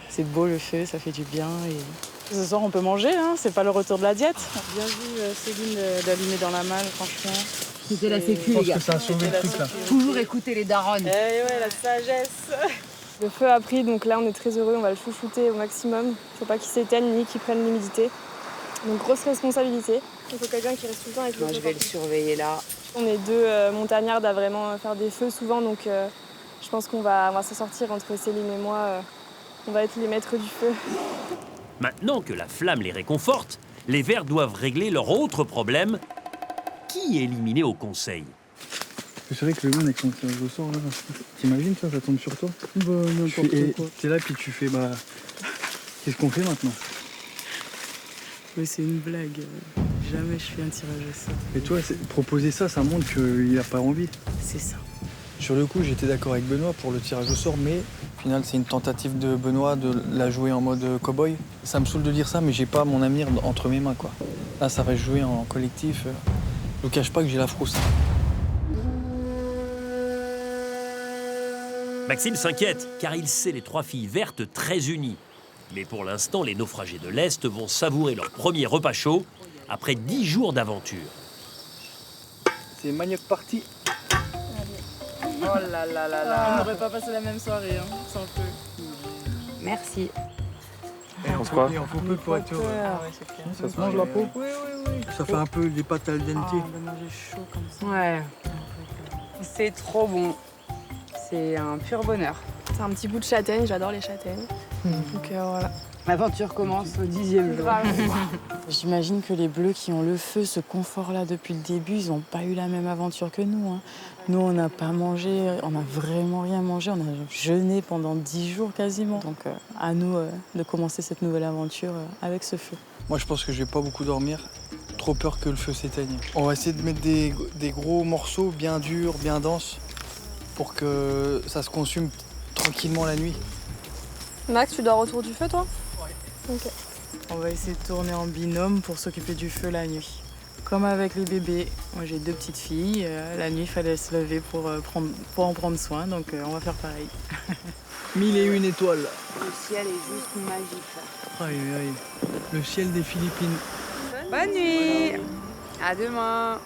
C'est beau le feu, ça fait du bien. Et... Ce soir, on peut manger, hein, c'est pas le retour de la diète. Bien vu, Céline, d'allumer dans la malle, franchement. C'était la sécu, les gars. Je pense que ça a sauvé le truc, là. Toujours écouter les darons. Eh ouais, la sagesse. Le feu a pris, donc là, on est très heureux, on va le chouchouter au maximum. Faut pas qu'il s'éteigne ni qu'il prenne l'humidité. Donc, grosse responsabilité. Il faut quelqu'un qui reste tout le temps avec le feu. Moi, je vais le surveiller là. On est deux montagnards à vraiment faire des feux souvent, donc je pense qu'on va s'en sortir entre Céline et moi. On va être les maîtres du feu. Maintenant que la flamme les réconforte, les Verts doivent régler leur autre problème. Qui est éliminé au conseil? C'est vrai que le monde avec son tirage au sort, là, t'imagines ça tombe sur toi? Bah, n'importe quoi. T'es là, puis tu fais, bah, qu'est-ce qu'on fait maintenant? Mais c'est une blague. Jamais je fais un tirage au sort. Et toi, proposer ça, ça montre qu'il n'a pas envie. C'est ça. Sur le coup, j'étais d'accord avec Benoît pour le tirage au sort, mais au final, c'est une tentative de Benoît de la jouer en mode cow-boy. Ça me saoule de dire ça, mais j'ai pas mon avenir entre mes mains, quoi. Là, ça va jouer en collectif. Je vous cache pas que j'ai la frousse. Maxime s'inquiète, car il sait les trois filles vertes très unies. Mais pour l'instant, les naufragés de l'Est vont savourer leur premier repas chaud après 10 jours d'aventure. C'est manioc parti. Oh là là là là. On n'aurait pas passé la même soirée, hein, sans feu. Merci. Il en faut peu pour être heureux. Ça se mange la peau? Oui. Ça fait un peu des pâtes al dente. De manger chaud comme ça. Ouais. C'est trop bon. C'est un pur bonheur. C'est un petit bout de châtaigne, j'adore les châtaignes. Donc voilà. L'aventure commence au 10e jour. J'imagine que les Bleus qui ont le feu, ce confort-là depuis le début, ils n'ont pas eu la même aventure que nous. Hein. Nous, on n'a pas mangé, on n'a vraiment rien mangé. On a jeûné pendant 10 jours quasiment. Donc à nous de commencer cette nouvelle aventure avec ce feu. Moi, je pense que je vais pas beaucoup dormir. Trop peur que le feu s'éteigne. On va essayer de mettre des gros morceaux bien durs, bien denses, pour que ça se consume tranquillement la nuit. Max, tu dors autour du feu, toi? Ok. On va essayer de tourner en binôme pour s'occuper du feu la nuit. Comme avec les bébés. Moi, j'ai 2 petites filles. La nuit, il fallait se lever pour en prendre soin. Donc, on va faire pareil. 1001 étoiles. Le ciel est juste magique. Aïe. Le ciel des Philippines. Bonne nuit. À demain.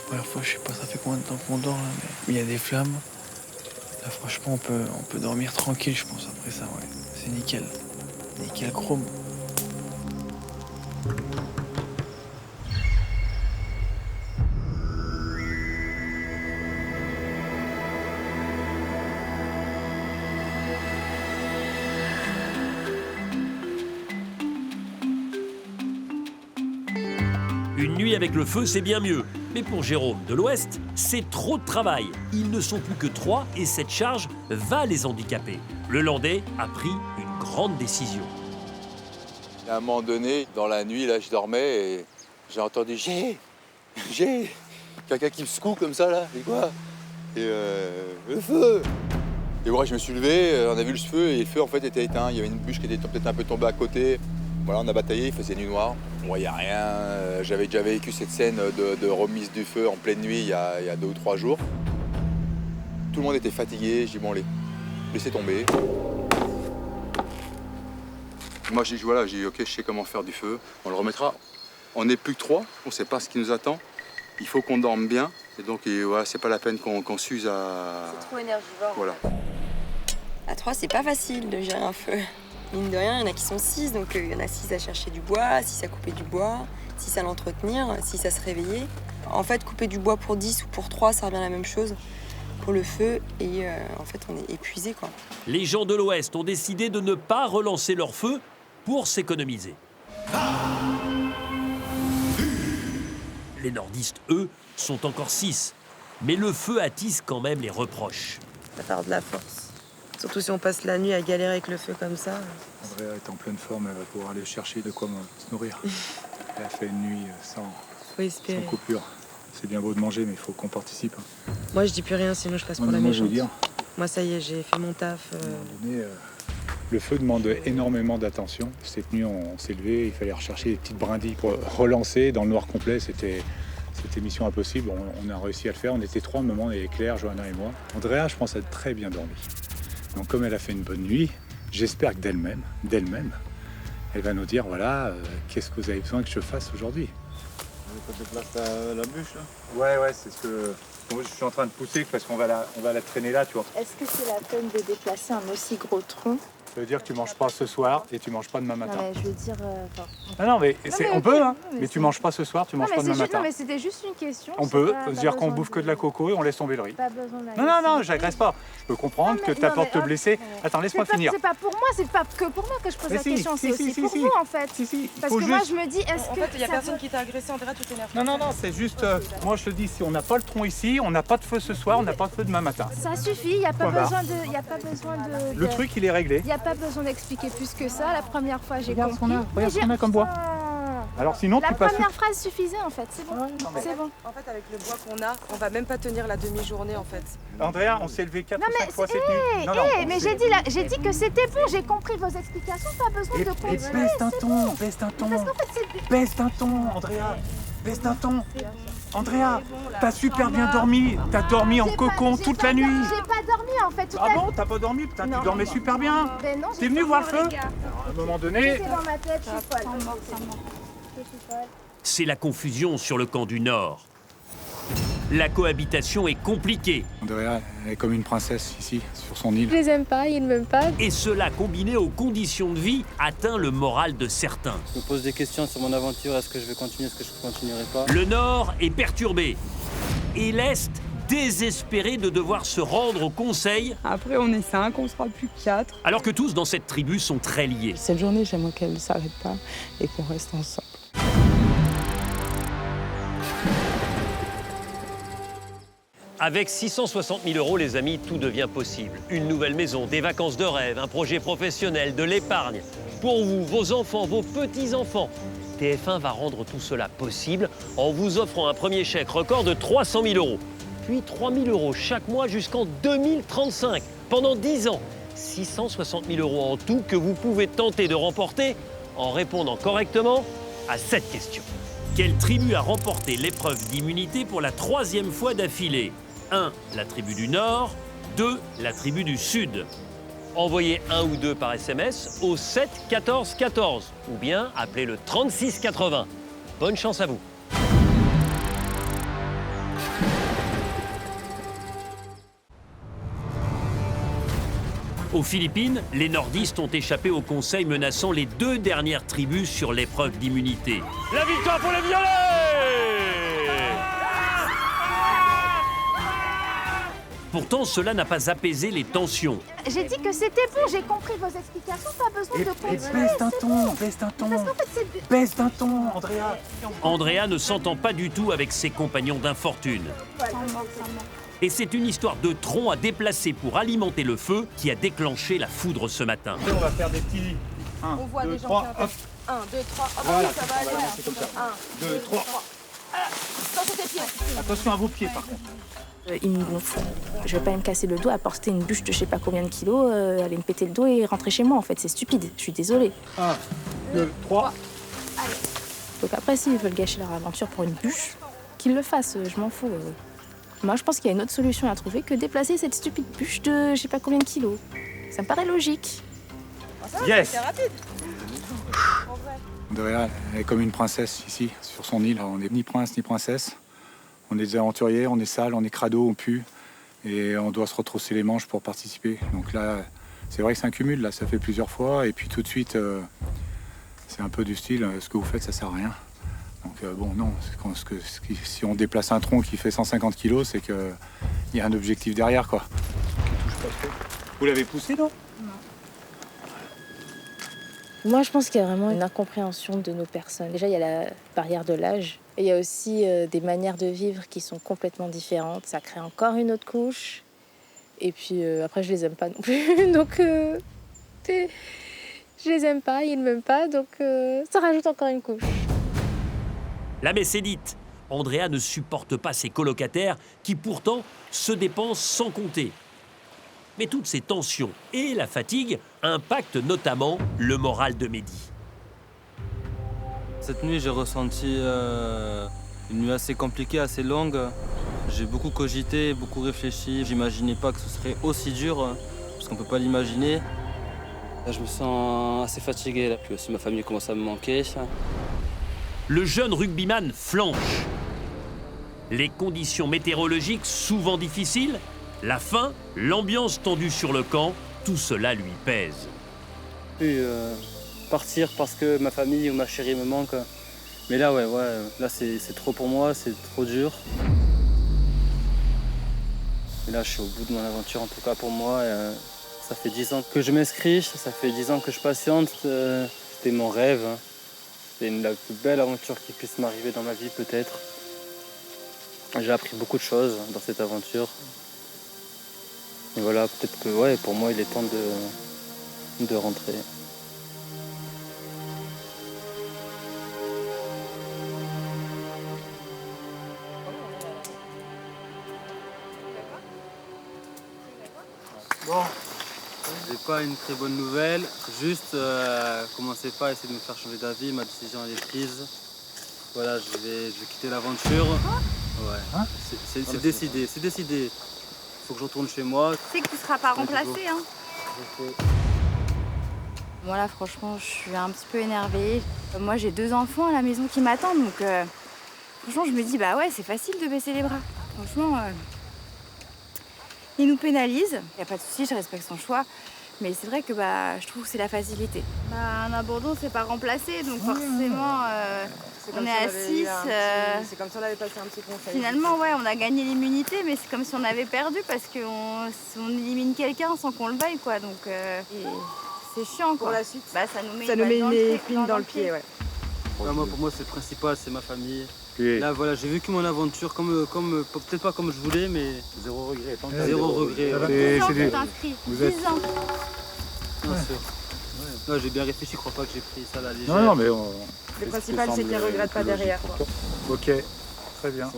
Première fois, je sais pas, ça fait combien de temps qu'on dort là, mais il y a des flammes. Là, franchement, on peut dormir tranquille, je pense, après ça, ouais. C'est nickel. Nickel chrome. Une nuit avec le feu, c'est bien mieux. Mais pour Jérôme de l'Ouest, c'est trop de travail. Ils ne sont plus que 3 et cette charge va les handicaper. Le Landais a pris une grande décision. À un moment donné, dans la nuit, là, je dormais et j'ai entendu j'ai quelqu'un qui me secoue comme ça, là. Et quoi? Et le feu! Et ouais, je me suis levé, on a vu le feu et le feu en fait était éteint. Il y avait une bûche qui était peut-être un peu tombée à côté. Voilà, on a bataillé, il faisait nuit noire. On voyait rien. J'avais déjà vécu cette scène de remise du feu en pleine nuit il y a 2 ou 3 jours. Tout le monde était fatigué. J'ai dit bon, laissez tomber. Moi, j'ai dit voilà, ok, je sais comment faire du feu. On le remettra. On n'est plus que 3. On ne sait pas ce qui nous attend. Il faut qu'on dorme bien. Et donc, voilà, c'est pas la peine qu'on s'use à. C'est trop énergivore. Voilà. À 3, c'est pas facile de gérer un feu. Mine de rien, il y en a qui sont 6, donc il y en a 6 à chercher du bois, 6 à couper du bois, 6 à l'entretenir, 6 à se réveiller. En fait, couper du bois pour 10 ou pour 3, ça revient à la même chose pour le feu. Et en fait, on est épuisé, quoi. Les gens de l'Ouest ont décidé de ne pas relancer leur feu pour s'économiser. Les nordistes, eux, sont encore 6. Mais le feu attise quand même les reproches. Ça part de la force. Surtout si on passe la nuit à galérer avec le feu comme ça. Andrea est en pleine forme, elle va pouvoir aller chercher de quoi se nourrir. Elle a fait une nuit sans coupure. C'est bien beau de manger, mais il faut qu'on participe. Moi, je dis plus rien, sinon je passe pour la méchante. Moi, ça y est, j'ai fait mon taf. Le feu demande énormément d'attention. Cette nuit, on s'est levé, il fallait rechercher des petites brindilles pour relancer. Dans le noir complet, c'était mission impossible. On a réussi à le faire. On était 3 au moment, et Claire, Johanna et moi. Andrea, je pense, a très bien dormi. Donc comme elle a fait une bonne nuit, j'espère que d'elle-même, elle va nous dire, voilà, qu'est-ce que vous avez besoin que je fasse aujourd'hui? Vous avez pas de place à la bûche, là? Ouais, c'est ce que je suis en train de pousser parce qu'on va la traîner là, tu vois. Est-ce que c'est la peine de déplacer un aussi gros tronc? Ça veut dire que tu manges pas ce soir et tu manges pas demain matin. Non, mais je veux dire... on peut, hein. Mais tu manges pas ce soir, tu manges pas demain matin. Non, mais c'était juste une question. On peut dire qu'on bouffe que de la coco et on laisse tomber le riz. Pas besoin non, j'agresse pas. Je peux comprendre que ta porte te blesser. Attends, laisse-moi finir. C'est pas pour moi, c'est pas que pour moi que je pose la question, c'est aussi pour vous en fait. Parce que moi je me dis, est-ce que... En fait, il y a personne qui t'a agressé, Andrea, tu t'énerves. Non, c'est juste, moi je te dis, si on n'a pas le tronc ici, on n'a pas de feu ce soir, on n'a pas de feu demain matin. Ça suffit, il n'y a pas besoin de... Le truc, il est réglé. Il n'y a pas besoin d'expliquer plus que ça. La première fois, j'ai compris. Regarde ce qu'on a comme bois. Alors sinon, la première phrase suffisait en fait, c'est bon. C'est bon. En fait, avec le bois qu'on a, on va même pas tenir la demi-journée en fait. Andrea, on s'est levé 4 ou 5 fois cette nuit. Mais j'ai dit que c'était bon, j'ai compris vos explications, pas besoin de continuer. Baisse d'un ton, Andrea. Baisse d'un ton. Andrea, t'as super bien dormi. T'as dormi en cocon toute la nuit. J'ai pas dormi en fait toute la nuit. Ah bon, t'as pas dormi? Putain, tu dormais super bien. T'es venu voir le feu? À un moment donné... C'est dans ma tête, je suis folle. C'est la confusion sur le camp du Nord. La cohabitation est compliquée. Andrea, elle est comme une princesse ici, sur son île. Je les aime pas, ils ne m'aiment pas. Et cela, combiné aux conditions de vie, atteint le moral de certains. Je me pose des questions sur mon aventure. Est-ce que je vais continuer, est-ce que je ne continuerai pas? Le Nord est perturbé. Et l'Est, désespéré de devoir se rendre au conseil. Après, on est 5, on sera plus 4. Alors que tous dans cette tribu sont très liés. Cette journée, j'aimerais qu'elle ne s'arrête pas et qu'on reste ensemble. Avec 660 000 €, les amis, tout devient possible. Une nouvelle maison, des vacances de rêve, un projet professionnel, de l'épargne. Pour vous, vos enfants, vos petits-enfants. TF1 va rendre tout cela possible en vous offrant un premier chèque record de 300 000 €. Puis 3 000 € chaque mois jusqu'en 2035. Pendant 10 ans, 660 000 € en tout que vous pouvez tenter de remporter en répondant correctement à cette question. Quelle tribu a remporté l'épreuve d'immunité pour la 3e fois d'affilée? 1. La tribu du Nord. 2. La tribu du Sud. Envoyez 1 ou 2 par SMS au 7 14 14 ou bien appelez le 36 80. Bonne chance à vous. Aux Philippines, les nordistes ont échappé au conseil menaçant les 2 dernières tribus sur l'épreuve d'immunité. La victoire pour les violets! Pourtant, cela n'a pas apaisé les tensions. J'ai dit que c'était bon, j'ai compris vos explications, pas besoin de continuer. Baisse d'un ton, baisse d'un ton. Parce qu'en fait, c'est... Baisse d'un ton, Andrea. Andrea ne s'entend pas du tout avec ses compagnons d'infortune. Et c'est une histoire de tronc à déplacer pour alimenter le feu qui a déclenché la foudre ce matin. On va faire des petits 1, 2, 3, hop. 1, 2, 3, hop, Voilà, ça va on va aller. lancer comme ça. 1, 2, 3. Attention tes pieds. Attention à vos pieds, par contre. Il me gonfle. Je vais pas me casser le dos à porter une bûche de je sais pas combien de kilos, aller me péter le dos et rentrer chez moi. En fait, c'est stupide. Je suis désolée. 1, 2, 3. Allez. Donc après, s'ils veulent gâcher leur aventure pour une bûche, qu'ils le fassent. Je m'en fous. Moi, je pense qu'il y a une autre solution à trouver que déplacer cette stupide bûche de je sais pas combien de kilos. Ça me paraît logique. Yes. C'est rapide. Andrea, elle est comme une princesse ici, sur son île. On n'est ni prince ni princesse. On est des aventuriers, on est sale, on est crado, on pue. Et on doit se retrousser les manches pour participer. Donc là, c'est vrai que c'est un cumul, là, ça fait plusieurs fois. Et puis tout de suite, c'est un peu du style, ce que vous faites, ça sert à rien. Donc bon, non, si on déplace un tronc qui fait 150 kilos, c'est qu'il y a un objectif derrière, quoi. Vous l'avez poussé, non? Moi, je pense qu'il y a vraiment une incompréhension de nos personnes. Déjà, il y a la barrière de l'âge. Et il y a aussi des manières de vivre qui sont complètement différentes. Ça crée encore une autre couche. Et puis après, je les aime pas non plus. Donc, je les aime pas, ils m'aiment pas. Donc, ça rajoute encore une couche. La messe est dite. Andrea ne supporte pas ses colocataires qui pourtant se dépensent sans compter. Mais toutes ces tensions et la fatigue impactent notamment le moral de Mehdi. Cette nuit, j'ai ressenti une nuit assez compliquée, assez longue. J'ai beaucoup cogité, beaucoup réfléchi. J'imaginais pas que ce serait aussi dur, parce qu'on peut pas l'imaginer. Là, je me sens assez fatigué, là. Puis aussi, ma famille commence à me manquer. Le jeune rugbyman flanche. Les conditions météorologiques souvent difficiles, la faim, l'ambiance tendue sur le camp, tout cela lui pèse. Puis partir parce que ma famille ou ma chérie me manque. Mais là, là c'est trop pour moi, c'est trop dur. Et là, je suis au bout de mon aventure, en tout cas pour moi. Ça fait 10 ans que je m'inscris, ça fait 10 ans que je patiente. C'était mon rêve. C'était la plus belle aventure qui puisse m'arriver dans ma vie, peut-être. J'ai appris beaucoup de choses dans cette aventure. Et voilà, peut-être que pour moi, il est temps de rentrer. Bon. J'ai pas une très bonne nouvelle, juste commencez pas à essayer de me faire changer d'avis, ma décision elle est prise. Voilà, je vais quitter l'aventure. Ouais. Hein? C'est décidé, c'est décidé. Faut que je retourne chez moi. Tu sais que tu seras pas remplacé, hein. Moi là, franchement, je suis un petit peu énervée. Moi, j'ai 2 enfants à la maison qui m'attendent, donc franchement, je me dis, bah ouais, c'est facile de baisser les bras. Franchement, il nous pénalise. Y a pas de souci, je respecte son choix. Mais c'est vrai que je trouve que c'est la facilité. Un abandon, c'est pas remplacé, donc forcément, on est à 6. C'est comme si on avait passé un petit conseil. Finalement, on a gagné l'immunité, mais c'est comme si on avait perdu parce qu'on élimine quelqu'un sans qu'on le veuille, quoi. Donc, c'est chiant, quoi. Pour la suite, ça nous met une épine dans le pied, ouais. Pour moi, c'est le principal, c'est ma famille. Là, voilà, j'ai vécu mon aventure peut-être pas comme je voulais, mais zéro regret. Zéro regret. Vous êtes... 10 ans. Non, j'ai bien réfléchi, je crois pas que j'ai pris ça à la légère. Non, mais le principal, c'est qu'ils ne regrettent pas derrière, quoi. Ok, très bien.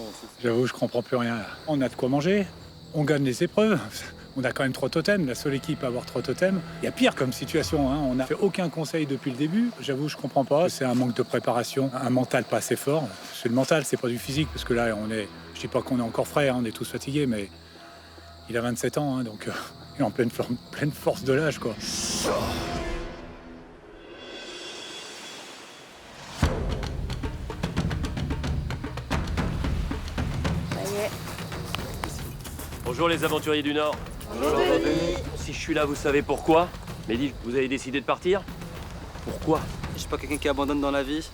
J'avoue, je comprends plus rien. On a de quoi manger, on gagne les épreuves. On a quand même 3 totems, la seule équipe à avoir 3 totems. Il y a pire comme situation, hein. On n'a fait aucun conseil depuis le début. J'avoue, je comprends pas. C'est un manque de préparation, un mental pas assez fort. C'est le mental, c'est pas du physique, parce que là, je dis pas qu'on est encore frais, hein, on est tous fatigués, mais il a 27 ans, hein, donc il est en pleine force de l'âge, quoi. Bonjour les aventuriers du Nord. Bonjour. Si je suis là, vous savez pourquoi? Mehdi, vous avez décidé de partir? Pourquoi? Je suis pas quelqu'un qui abandonne dans la vie.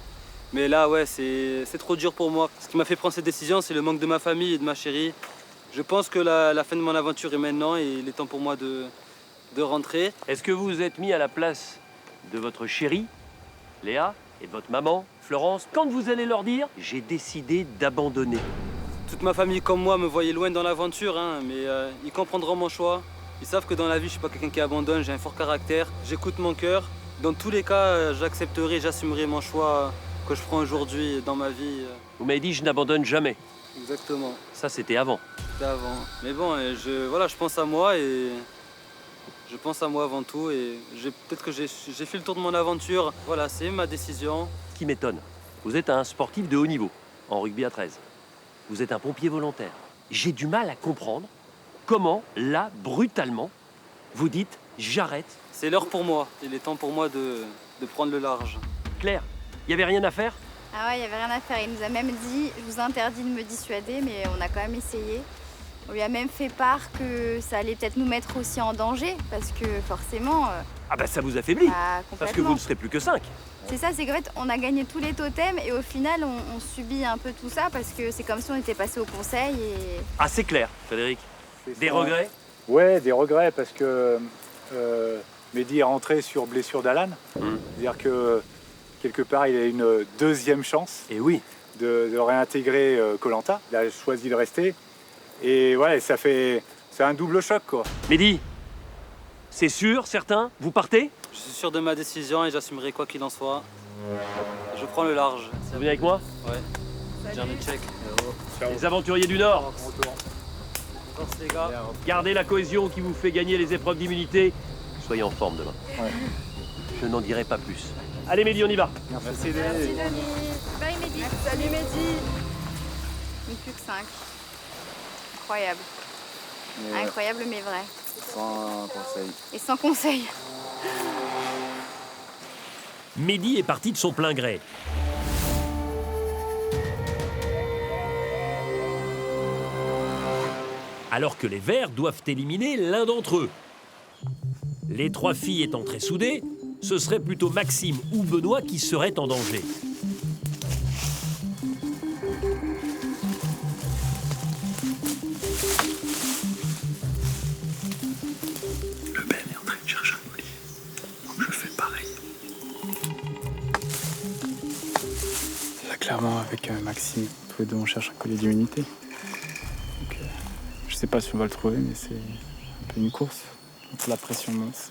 Mais là, c'est trop dur pour moi. Ce qui m'a fait prendre cette décision, c'est le manque de ma famille et de ma chérie. Je pense que la fin de mon aventure est maintenant et il est temps pour moi de rentrer. Est-ce que vous vous êtes mis à la place de votre chérie, Léa, et de votre maman, Florence, quand vous allez leur dire « j'ai décidé d'abandonner ». Toute ma famille comme moi me voyait loin dans l'aventure, hein, mais ils comprendront mon choix. Ils savent que dans la vie, je suis pas quelqu'un qui abandonne, j'ai un fort caractère, j'écoute mon cœur. Dans tous les cas, j'accepterai, j'assumerai mon choix que je prends aujourd'hui dans ma vie. Vous m'avez dit « je n'abandonne jamais ». Exactement. Ça, c'était avant. C'était avant. Mais bon, je pense à moi et je pense à moi avant tout. Et peut-être que j'ai fait le tour de mon aventure. Voilà, c'est ma décision. Ce qui m'étonne, vous êtes un sportif de haut niveau, en rugby à 13. Vous êtes un pompier volontaire. J'ai du mal à comprendre comment, là, brutalement, vous dites « j'arrête ». C'est l'heure pour moi. Il est temps pour moi de prendre le large. Claire, il n'y avait rien à faire? Ah ouais, il n'y avait rien à faire. Il nous a même dit, je vous interdis de me dissuader, mais on a quand même essayé. On lui a même fait part que ça allait peut-être nous mettre aussi en danger, parce que forcément... Ah bah ça vous affaiblit, parce que vous ne serez plus que 5. C'est ça, c'est qu'en fait, on a gagné tous les totems et au final, on subit un peu tout ça, parce que c'est comme si on était passé au conseil et... Ah c'est clair, Frédéric. Des regrets? Ouais, des regrets, parce que Mehdi est rentré sur blessure d'Alan. C'est-à-dire que quelque part, il a une deuxième chance de réintégrer Koh-Lanta. Il a choisi de rester. Et ouais, c'est un double choc, quoi. Mehdi, c'est sûr, certain, vous partez? Je suis sûr de ma décision et j'assumerai quoi qu'il en soit. Je prends le large. Vous venez avec moi? Ouais. Dernier check. Les aventuriers du Nord. Force les gars. Gardez la cohésion qui vous fait gagner les épreuves d'immunité. Soyez en forme demain. Je n'en dirai pas plus. Allez Mehdi, on y va. Merci Denis. Bye Mehdi. Salut Mehdi. Il n'y plus que 5. Incroyable. Incroyable mais vrai. Sans conseil. Et sans conseil. Mehdi est parti de son plein gré. Alors que les Verts doivent éliminer l'un d'entre eux. Les 3 filles étant très soudées, ce serait plutôt Maxime ou Benoît qui seraient en danger. Le Ben est en train de chercher un collier, donc je fais pareil. Là, clairement, avec Maxime, tous les deux, on cherche un collier d'immunité. Donc, je sais pas si on va le trouver, mais c'est un peu une course. Donc, la pression monte.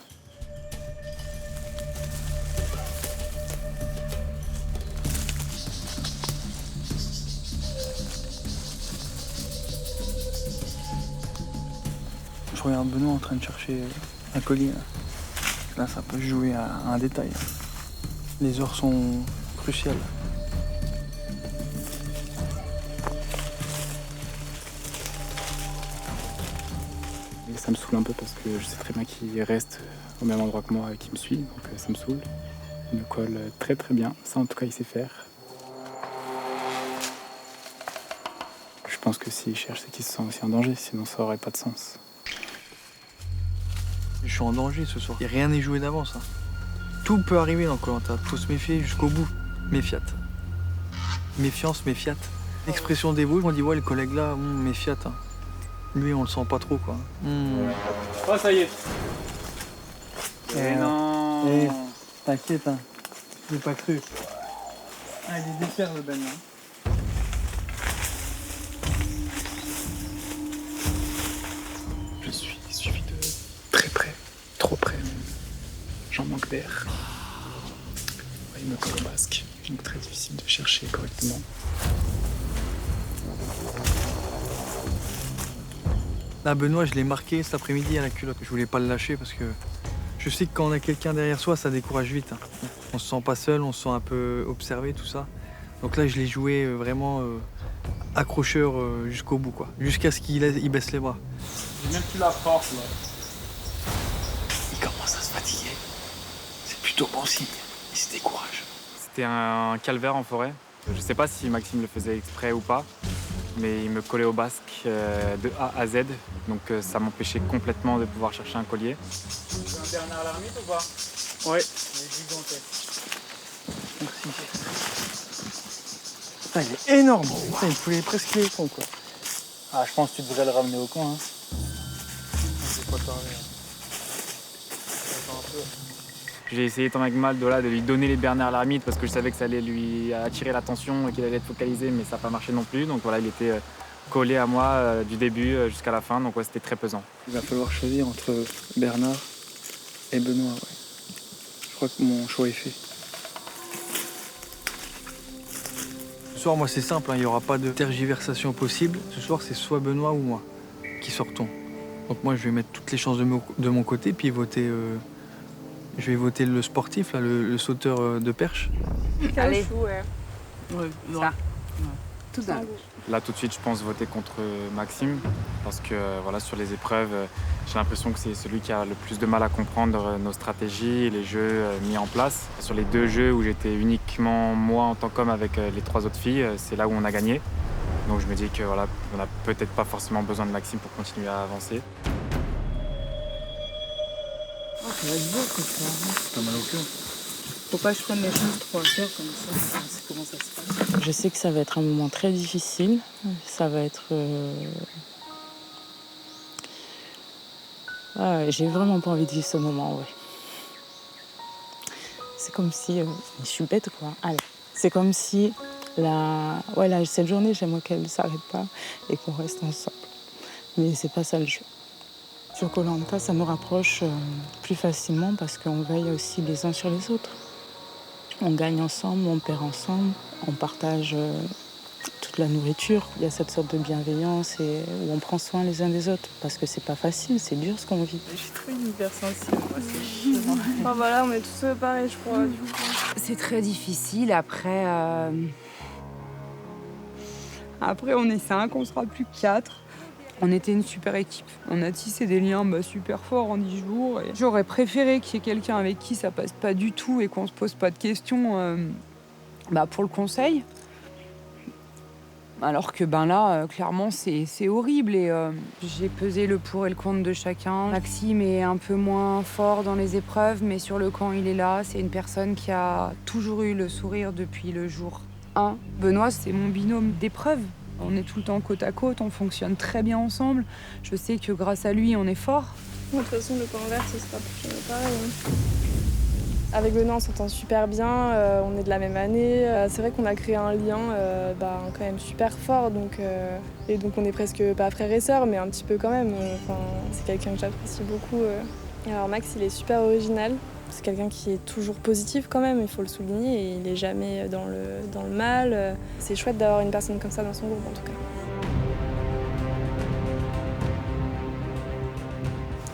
Je regarde Benoît en train de chercher un collier. Là, ça peut jouer à un détail. Les heures sont cruciales. Et ça me saoule un peu parce que je sais très bien qu'il reste au même endroit que moi et qu'il me suit, donc ça me saoule. Il me colle très très bien, ça en tout cas il sait faire. Je pense que s'il cherche, c'est qu'il se sent aussi en danger, sinon ça aurait pas de sens. Je suis en danger ce soir. Et rien n'est joué d'avance. Hein. Tout peut arriver dans Koh-Lanta. Faut se méfier jusqu'au bout. Méfiat. Méfiance, méfiat. L'expression des Vosges, on dit ouais, le collègue là, méfiat. Hein. Lui, on le sent pas trop quoi. Oh, ça y est. Eh non. T'inquiète, hein. Je l'ai pas cru. Ah, il est défaire le Ben là. Je suis suivi de très près, trop près. J'en manque d'air. Il me colle au masque, donc très difficile de chercher correctement. Là, Benoît, je l'ai marqué cet après-midi à la culotte. Je voulais pas le lâcher parce que je sais que quand on a quelqu'un derrière soi, ça décourage vite. Hein. On se sent pas seul, on se sent un peu observé, tout ça. Donc là, je l'ai joué vraiment accrocheur jusqu'au bout, quoi. Jusqu'à ce qu'il baisse les bras. J'ai même plus la force, là. Il commence à se fatiguer. C'est plutôt bon signe. Il se décourage. C'était un calvaire en forêt. Je sais pas si Maxime le faisait exprès ou pas, mais il me collait au basque de A à Z, donc ça m'empêchait complètement de pouvoir chercher un collier. Tu veux un Bernard l'ermite ou pas? Ouais. Il est gigantesque. Merci. Putain, il est énorme. Putain, il me foulait presque les fonds, quoi. Ah, je pense que tu devrais le ramener au camp. Hein. C'est pas tarder. Attends un peu. J'ai essayé tant avec mal de lui donner les Bernard l'ermite parce que je savais que ça allait lui attirer l'attention et qu'il allait être focalisé, mais ça n'a pas marché non plus. Donc voilà, il était collé à moi du début jusqu'à la fin, donc ouais, c'était très pesant. Il va falloir choisir entre Bernard et Benoît. Ouais. Je crois que mon choix est fait. Ce soir, moi, c'est simple, hein, il n'y aura pas de tergiversation possible. Ce soir, c'est soit Benoît ou moi qui sortons. Donc moi, je vais mettre toutes les chances de mon côté, puis voter. Je vais voter le sportif, là, le sauteur de perche. Allez. Ouais, Ça. ouais. Tout d'un. Là, tout de suite, je pense voter contre Maxime parce que voilà, sur les épreuves, j'ai l'impression que c'est celui qui a le plus de mal à comprendre nos stratégies et les jeux mis en place. Sur les 2 jeux où j'étais uniquement moi en tant qu'homme avec les 3 autres filles, c'est là où on a gagné. Donc je me dis que voilà, on n'a peut-être pas forcément besoin de Maxime pour continuer à avancer. Ça va être beau ce soir. T'as mal au cœur. Faut pas que je prenne les choses trop à cœur comme ça, c'est comment ça se passe. Je sais que ça va être un moment très difficile. Ça va être... j'ai vraiment pas envie de vivre ce moment, ouais. C'est comme si... je suis bête, quoi. Allez. C'est comme si cette journée, j'aimerais qu'elle ne s'arrête pas et qu'on reste ensemble. Mais c'est pas ça le jeu. Sur Koh-Lanta, ça nous rapproche plus facilement parce qu'on veille aussi les uns sur les autres. On gagne ensemble, on perd ensemble, on partage toute la nourriture. Il y a cette sorte de bienveillance où on prend soin les uns des autres parce que c'est pas facile, c'est dur ce qu'on vit. Je suis trop hypersensible, moi, c'est chiant. Enfin voilà, on est tous pareils, je crois. Du coup. C'est très difficile. Après, on est 5, on sera plus que 4. On était une super équipe. On a tissé des liens super forts en 10 jours. Et j'aurais préféré qu'il y ait quelqu'un avec qui ça passe pas du tout et qu'on se pose pas de questions pour le conseil. Alors que là, clairement, c'est horrible. Et j'ai pesé le pour et le contre de chacun. Maxime est un peu moins fort dans les épreuves, mais sur le camp, il est là. C'est une personne qui a toujours eu le sourire depuis le jour 1. Benoît, c'est mon binôme d'épreuves. On est tout le temps côte à côte, on fonctionne très bien ensemble. Je sais que grâce à lui, on est fort. De toute façon, le camp vert, ce sera plus jamais pareil. Avec Benoît, on s'entend super bien, on est de la même année. C'est vrai qu'on a créé un lien quand même super fort. Et donc on est presque pas frères et sœurs, mais un petit peu quand même. C'est quelqu'un que j'apprécie beaucoup. Alors Max, il est super original. C'est quelqu'un qui est toujours positif quand même, il faut le souligner, et il n'est jamais dans le mal. C'est chouette d'avoir une personne comme ça dans son groupe en tout cas.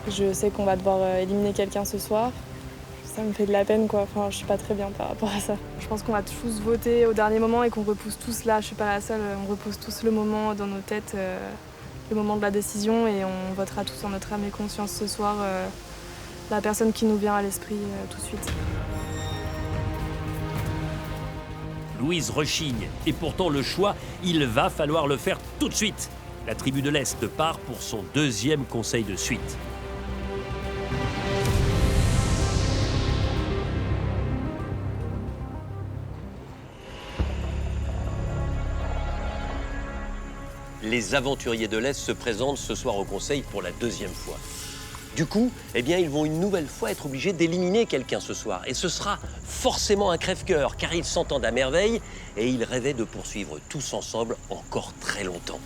Je sais qu'on va devoir éliminer quelqu'un ce soir. Ça me fait de la peine, quoi. Enfin, je suis pas très bien par rapport à ça. Je pense qu'on va tous voter au dernier moment et qu'on repousse tous là. Je suis pas la seule, on repousse tous le moment dans nos têtes, le moment de la décision, et on votera tous en notre âme et conscience ce soir. La personne qui nous vient à l'esprit tout de suite. Louise rechigne, et pourtant le choix, il va falloir le faire tout de suite. La tribu de l'Est part pour son 2e conseil de suite. Les aventuriers de l'Est se présentent ce soir au conseil pour la 2e fois. Du coup, ils vont une nouvelle fois être obligés d'éliminer quelqu'un ce soir. Et ce sera forcément un crève-cœur, car ils s'entendent à merveille et ils rêvaient de poursuivre tous ensemble encore très longtemps.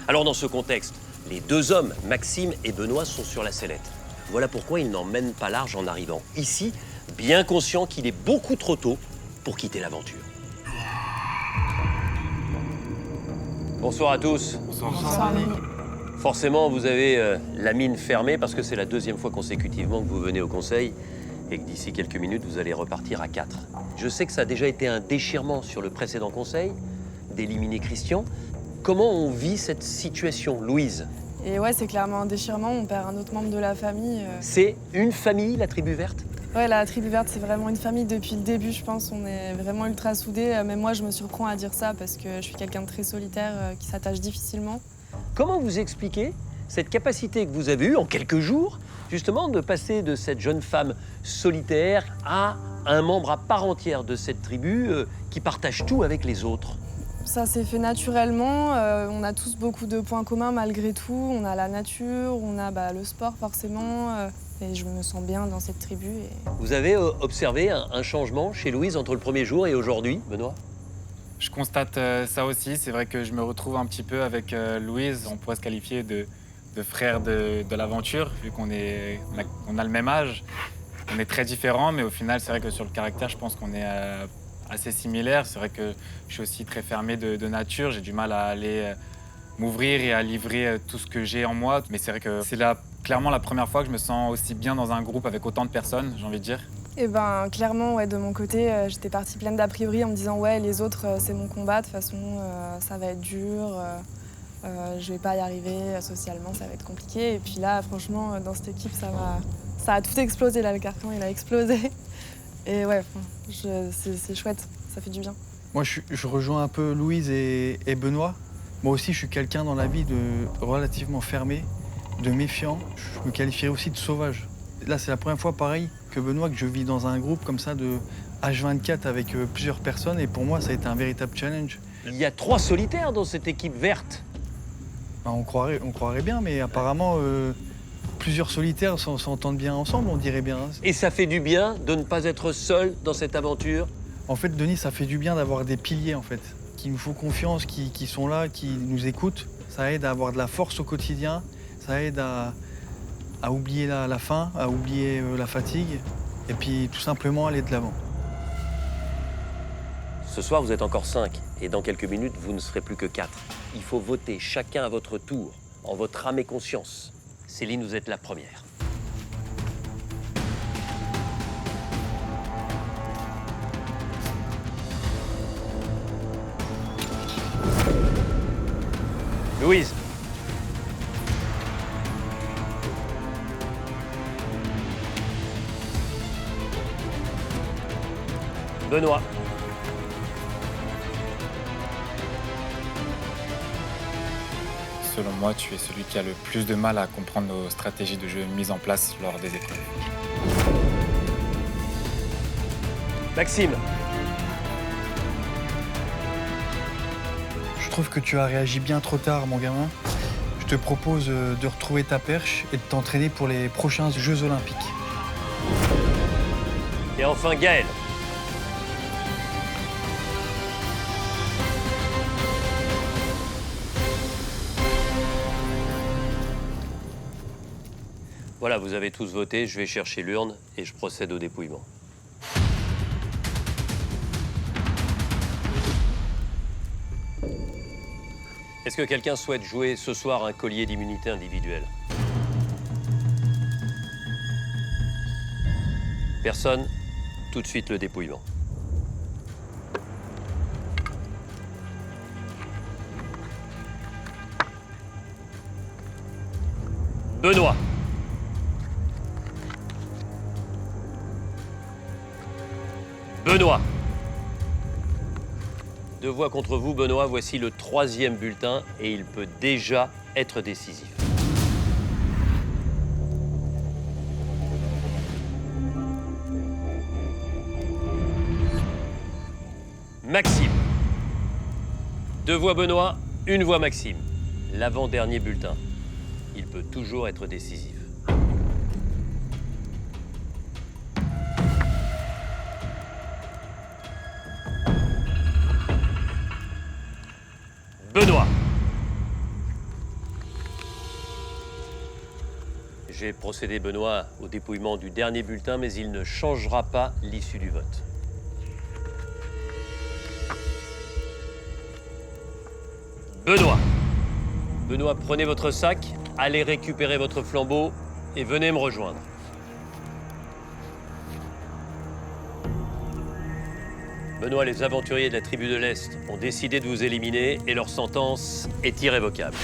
Alors dans ce contexte, les 2 hommes, Maxime et Benoît, sont sur la sellette. Voilà pourquoi ils n'en mènent pas large en arrivant ici, bien conscients qu'il est beaucoup trop tôt pour quitter l'aventure. Bonsoir à tous. Bonsoir. Forcément, vous avez la mine fermée parce que c'est la 2e fois consécutivement que vous venez au conseil et que d'ici quelques minutes, vous allez repartir à 4. Je sais que ça a déjà été un déchirement sur le précédent conseil, d'éliminer Christian. Comment on vit cette situation, Louise? Et ouais, c'est clairement un déchirement, on perd un autre membre de la famille. C'est une famille, la tribu verte? Ouais, la tribu verte, c'est vraiment une famille depuis le début, je pense. On est vraiment ultra soudés. Même moi, je me surprends à dire ça parce que je suis quelqu'un de très solitaire, qui s'attache difficilement. Comment vous expliquez cette capacité que vous avez eue en quelques jours, justement, de passer de cette jeune femme solitaire à un membre à part entière de cette tribu qui partage tout avec les autres? Ça s'est fait naturellement. On a tous beaucoup de points communs malgré tout. On a la nature, on a le sport forcément. Et je me sens bien dans cette tribu. Vous avez observé un changement chez Louise entre le premier jour et aujourd'hui, Benoît? Je constate ça aussi. C'est vrai que je me retrouve un petit peu avec Louise. On pourrait se qualifier de frère de l'aventure, vu qu'on a le même âge. On est très différents, mais au final, c'est vrai que sur le caractère, je pense qu'on est assez similaires. C'est vrai que je suis aussi très fermé de nature. J'ai du mal à aller m'ouvrir et à livrer tout ce que j'ai en moi. Mais c'est vrai que c'est clairement la première fois que je me sens aussi bien dans un groupe avec autant de personnes, j'ai envie de dire. Eh ben, clairement, ouais, de mon côté, j'étais partie pleine d'a priori en me disant ouais, les autres, c'est mon combat, de toute façon, ça va être dur, je vais pas y arriver, socialement, ça va être compliqué. Et puis là, franchement, dans cette équipe, ça a tout explosé, là, le carcan, il a explosé. Et ouais, c'est chouette, ça fait du bien. Moi, je rejoins un peu Louise et Benoît. Moi aussi, je suis quelqu'un dans la vie de relativement fermé, de méfiant. Je me qualifierais aussi de sauvage. Là, c'est la première fois, pareil, que Benoît, que je vis dans un groupe comme ça de H24 avec plusieurs personnes. Et pour moi, ça a été un véritable challenge. Il y a 3 solitaires dans cette équipe verte. Ben, on croirait bien, mais apparemment, plusieurs solitaires s'entendent bien ensemble, on dirait bien. Et ça fait du bien de ne pas être seul dans cette aventure? En fait, Denis, ça fait du bien d'avoir des piliers, en fait, qui nous font confiance, qui sont là, qui nous écoutent. Ça aide à avoir de la force au quotidien, ça aide à oublier la faim, à oublier la fatigue, et puis tout simplement aller de l'avant. Ce soir, vous êtes encore 5, et dans quelques minutes, vous ne serez plus que 4. Il faut voter chacun à votre tour, en votre âme et conscience. Céline, vous êtes la première. Louise. Benoît. Selon moi, tu es celui qui a le plus de mal à comprendre nos stratégies de jeu mises en place lors des épreuves. Maxime. Je trouve que tu as réagi bien trop tard, mon gamin. Je te propose de retrouver ta perche et de t'entraîner pour les prochains Jeux Olympiques. Et enfin, Gaël. Voilà, vous avez tous voté, je vais chercher l'urne et je procède au dépouillement. Est-ce que quelqu'un souhaite jouer ce soir un collier d'immunité individuelle? Personne? Tout de suite le dépouillement. Benoît. Benoît. 2 voix contre vous, Benoît. Voici le 3e bulletin et il peut déjà être décisif. Maxime. 2 voix Benoît, 1 voix Maxime. L'avant-dernier bulletin. Il peut toujours être décisif. Benoît. J'ai procédé, Benoît, au dépouillement du dernier bulletin, mais il ne changera pas l'issue du vote. Benoît. Benoît, prenez votre sac, allez récupérer votre flambeau et venez me rejoindre. Benoît, les aventuriers de la tribu de l'Est ont décidé de vous éliminer et leur sentence est irrévocable.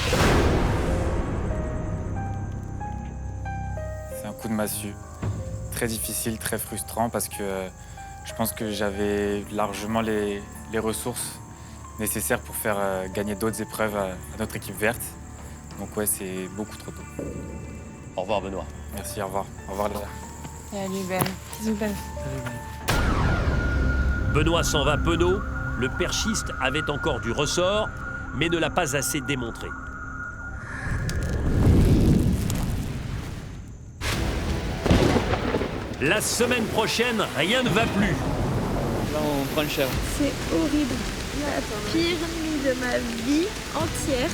C'est un coup de massue. Très difficile, très frustrant parce que je pense que j'avais largement les ressources nécessaires pour faire gagner d'autres épreuves à notre équipe verte. Donc ouais, c'est beaucoup trop tôt. Au revoir, Benoît. Merci, au revoir. Au revoir, Léa. Salut Ben. Bisous Ben. Benoît s'en va penaud, le perchiste avait encore du ressort, mais ne l'a pas assez démontré. La semaine prochaine, rien ne va plus. Là, on prend le cher. C'est horrible. La pire nuit de ma vie entière.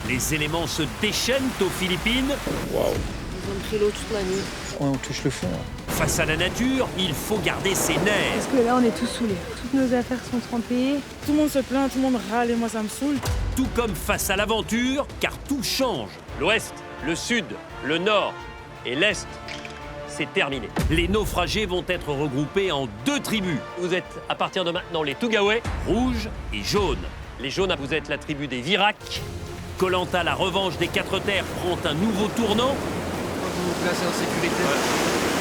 Les éléments se déchaînent aux Philippines. Waouh. Ils ont pris l'eau toute la nuit. On touche le fond. Face à la nature, il faut garder ses nerfs. Parce que là, on est tous saoulés. Toutes nos affaires sont trempées. Tout le monde se plaint, tout le monde râle et moi, ça me saoule. Tout comme face à l'aventure, car tout change. L'ouest, le sud, le nord et l'est, c'est terminé. Les naufragés vont être regroupés en 2 tribus. Vous êtes à partir de maintenant les Tougaouais, rouges et jaunes. Les jaunes, vous êtes la tribu des Virac. Koh-Lanta, la revanche des 4 terres, prend un nouveau tournant. Vous vous placez en sécurité.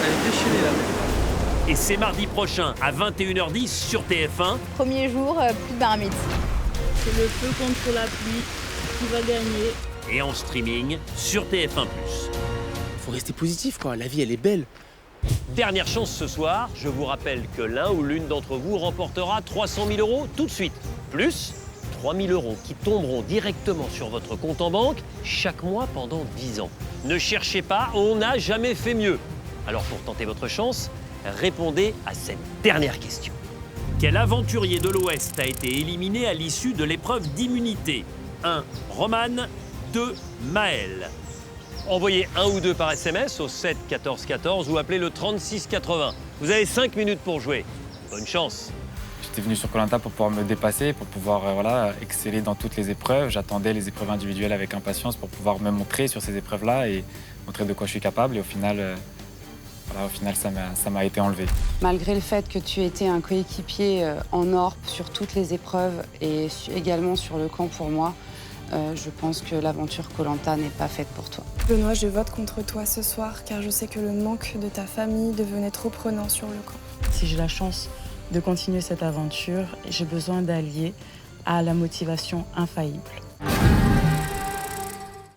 Elle est déchaînée là. Et c'est mardi prochain à 21h10 sur TF1. Premier jour, plus de marmite. C'est le feu contre la pluie qui va gagner. Et en streaming sur TF1+. Faut rester positif, quoi. La vie, elle est belle. Dernière chance ce soir, je vous rappelle que l'un ou l'une d'entre vous remportera 300 000 € tout de suite. Plus 3 000 € qui tomberont directement sur votre compte en banque chaque mois pendant 10 ans. Ne cherchez pas, on n'a jamais fait mieux. Alors pour tenter votre chance, répondez à cette dernière question. Quel aventurier de l'Ouest a été éliminé à l'issue de l'épreuve d'immunité? 1. Roman. 2. Maël. Envoyez 1 ou 2 par SMS au 7 14 14 ou appelez le 36 80. Vous avez 5 minutes pour jouer. Bonne chance. J'étais venu sur Koh-Lanta pour pouvoir me dépasser, pour pouvoir exceller dans toutes les épreuves. J'attendais les épreuves individuelles avec impatience pour pouvoir me montrer sur ces épreuves-là et montrer de quoi je suis capable. Et au final, ça m'a été enlevé. Malgré le fait que tu étais un coéquipier en or sur toutes les épreuves et également sur le camp pour moi, je pense que l'aventure Koh-Lanta n'est pas faite pour toi. Benoît, je vote contre toi ce soir car je sais que le manque de ta famille devenait trop prenant sur le camp. Si j'ai la chance de continuer cette aventure, j'ai besoin d'allier à la motivation infaillible.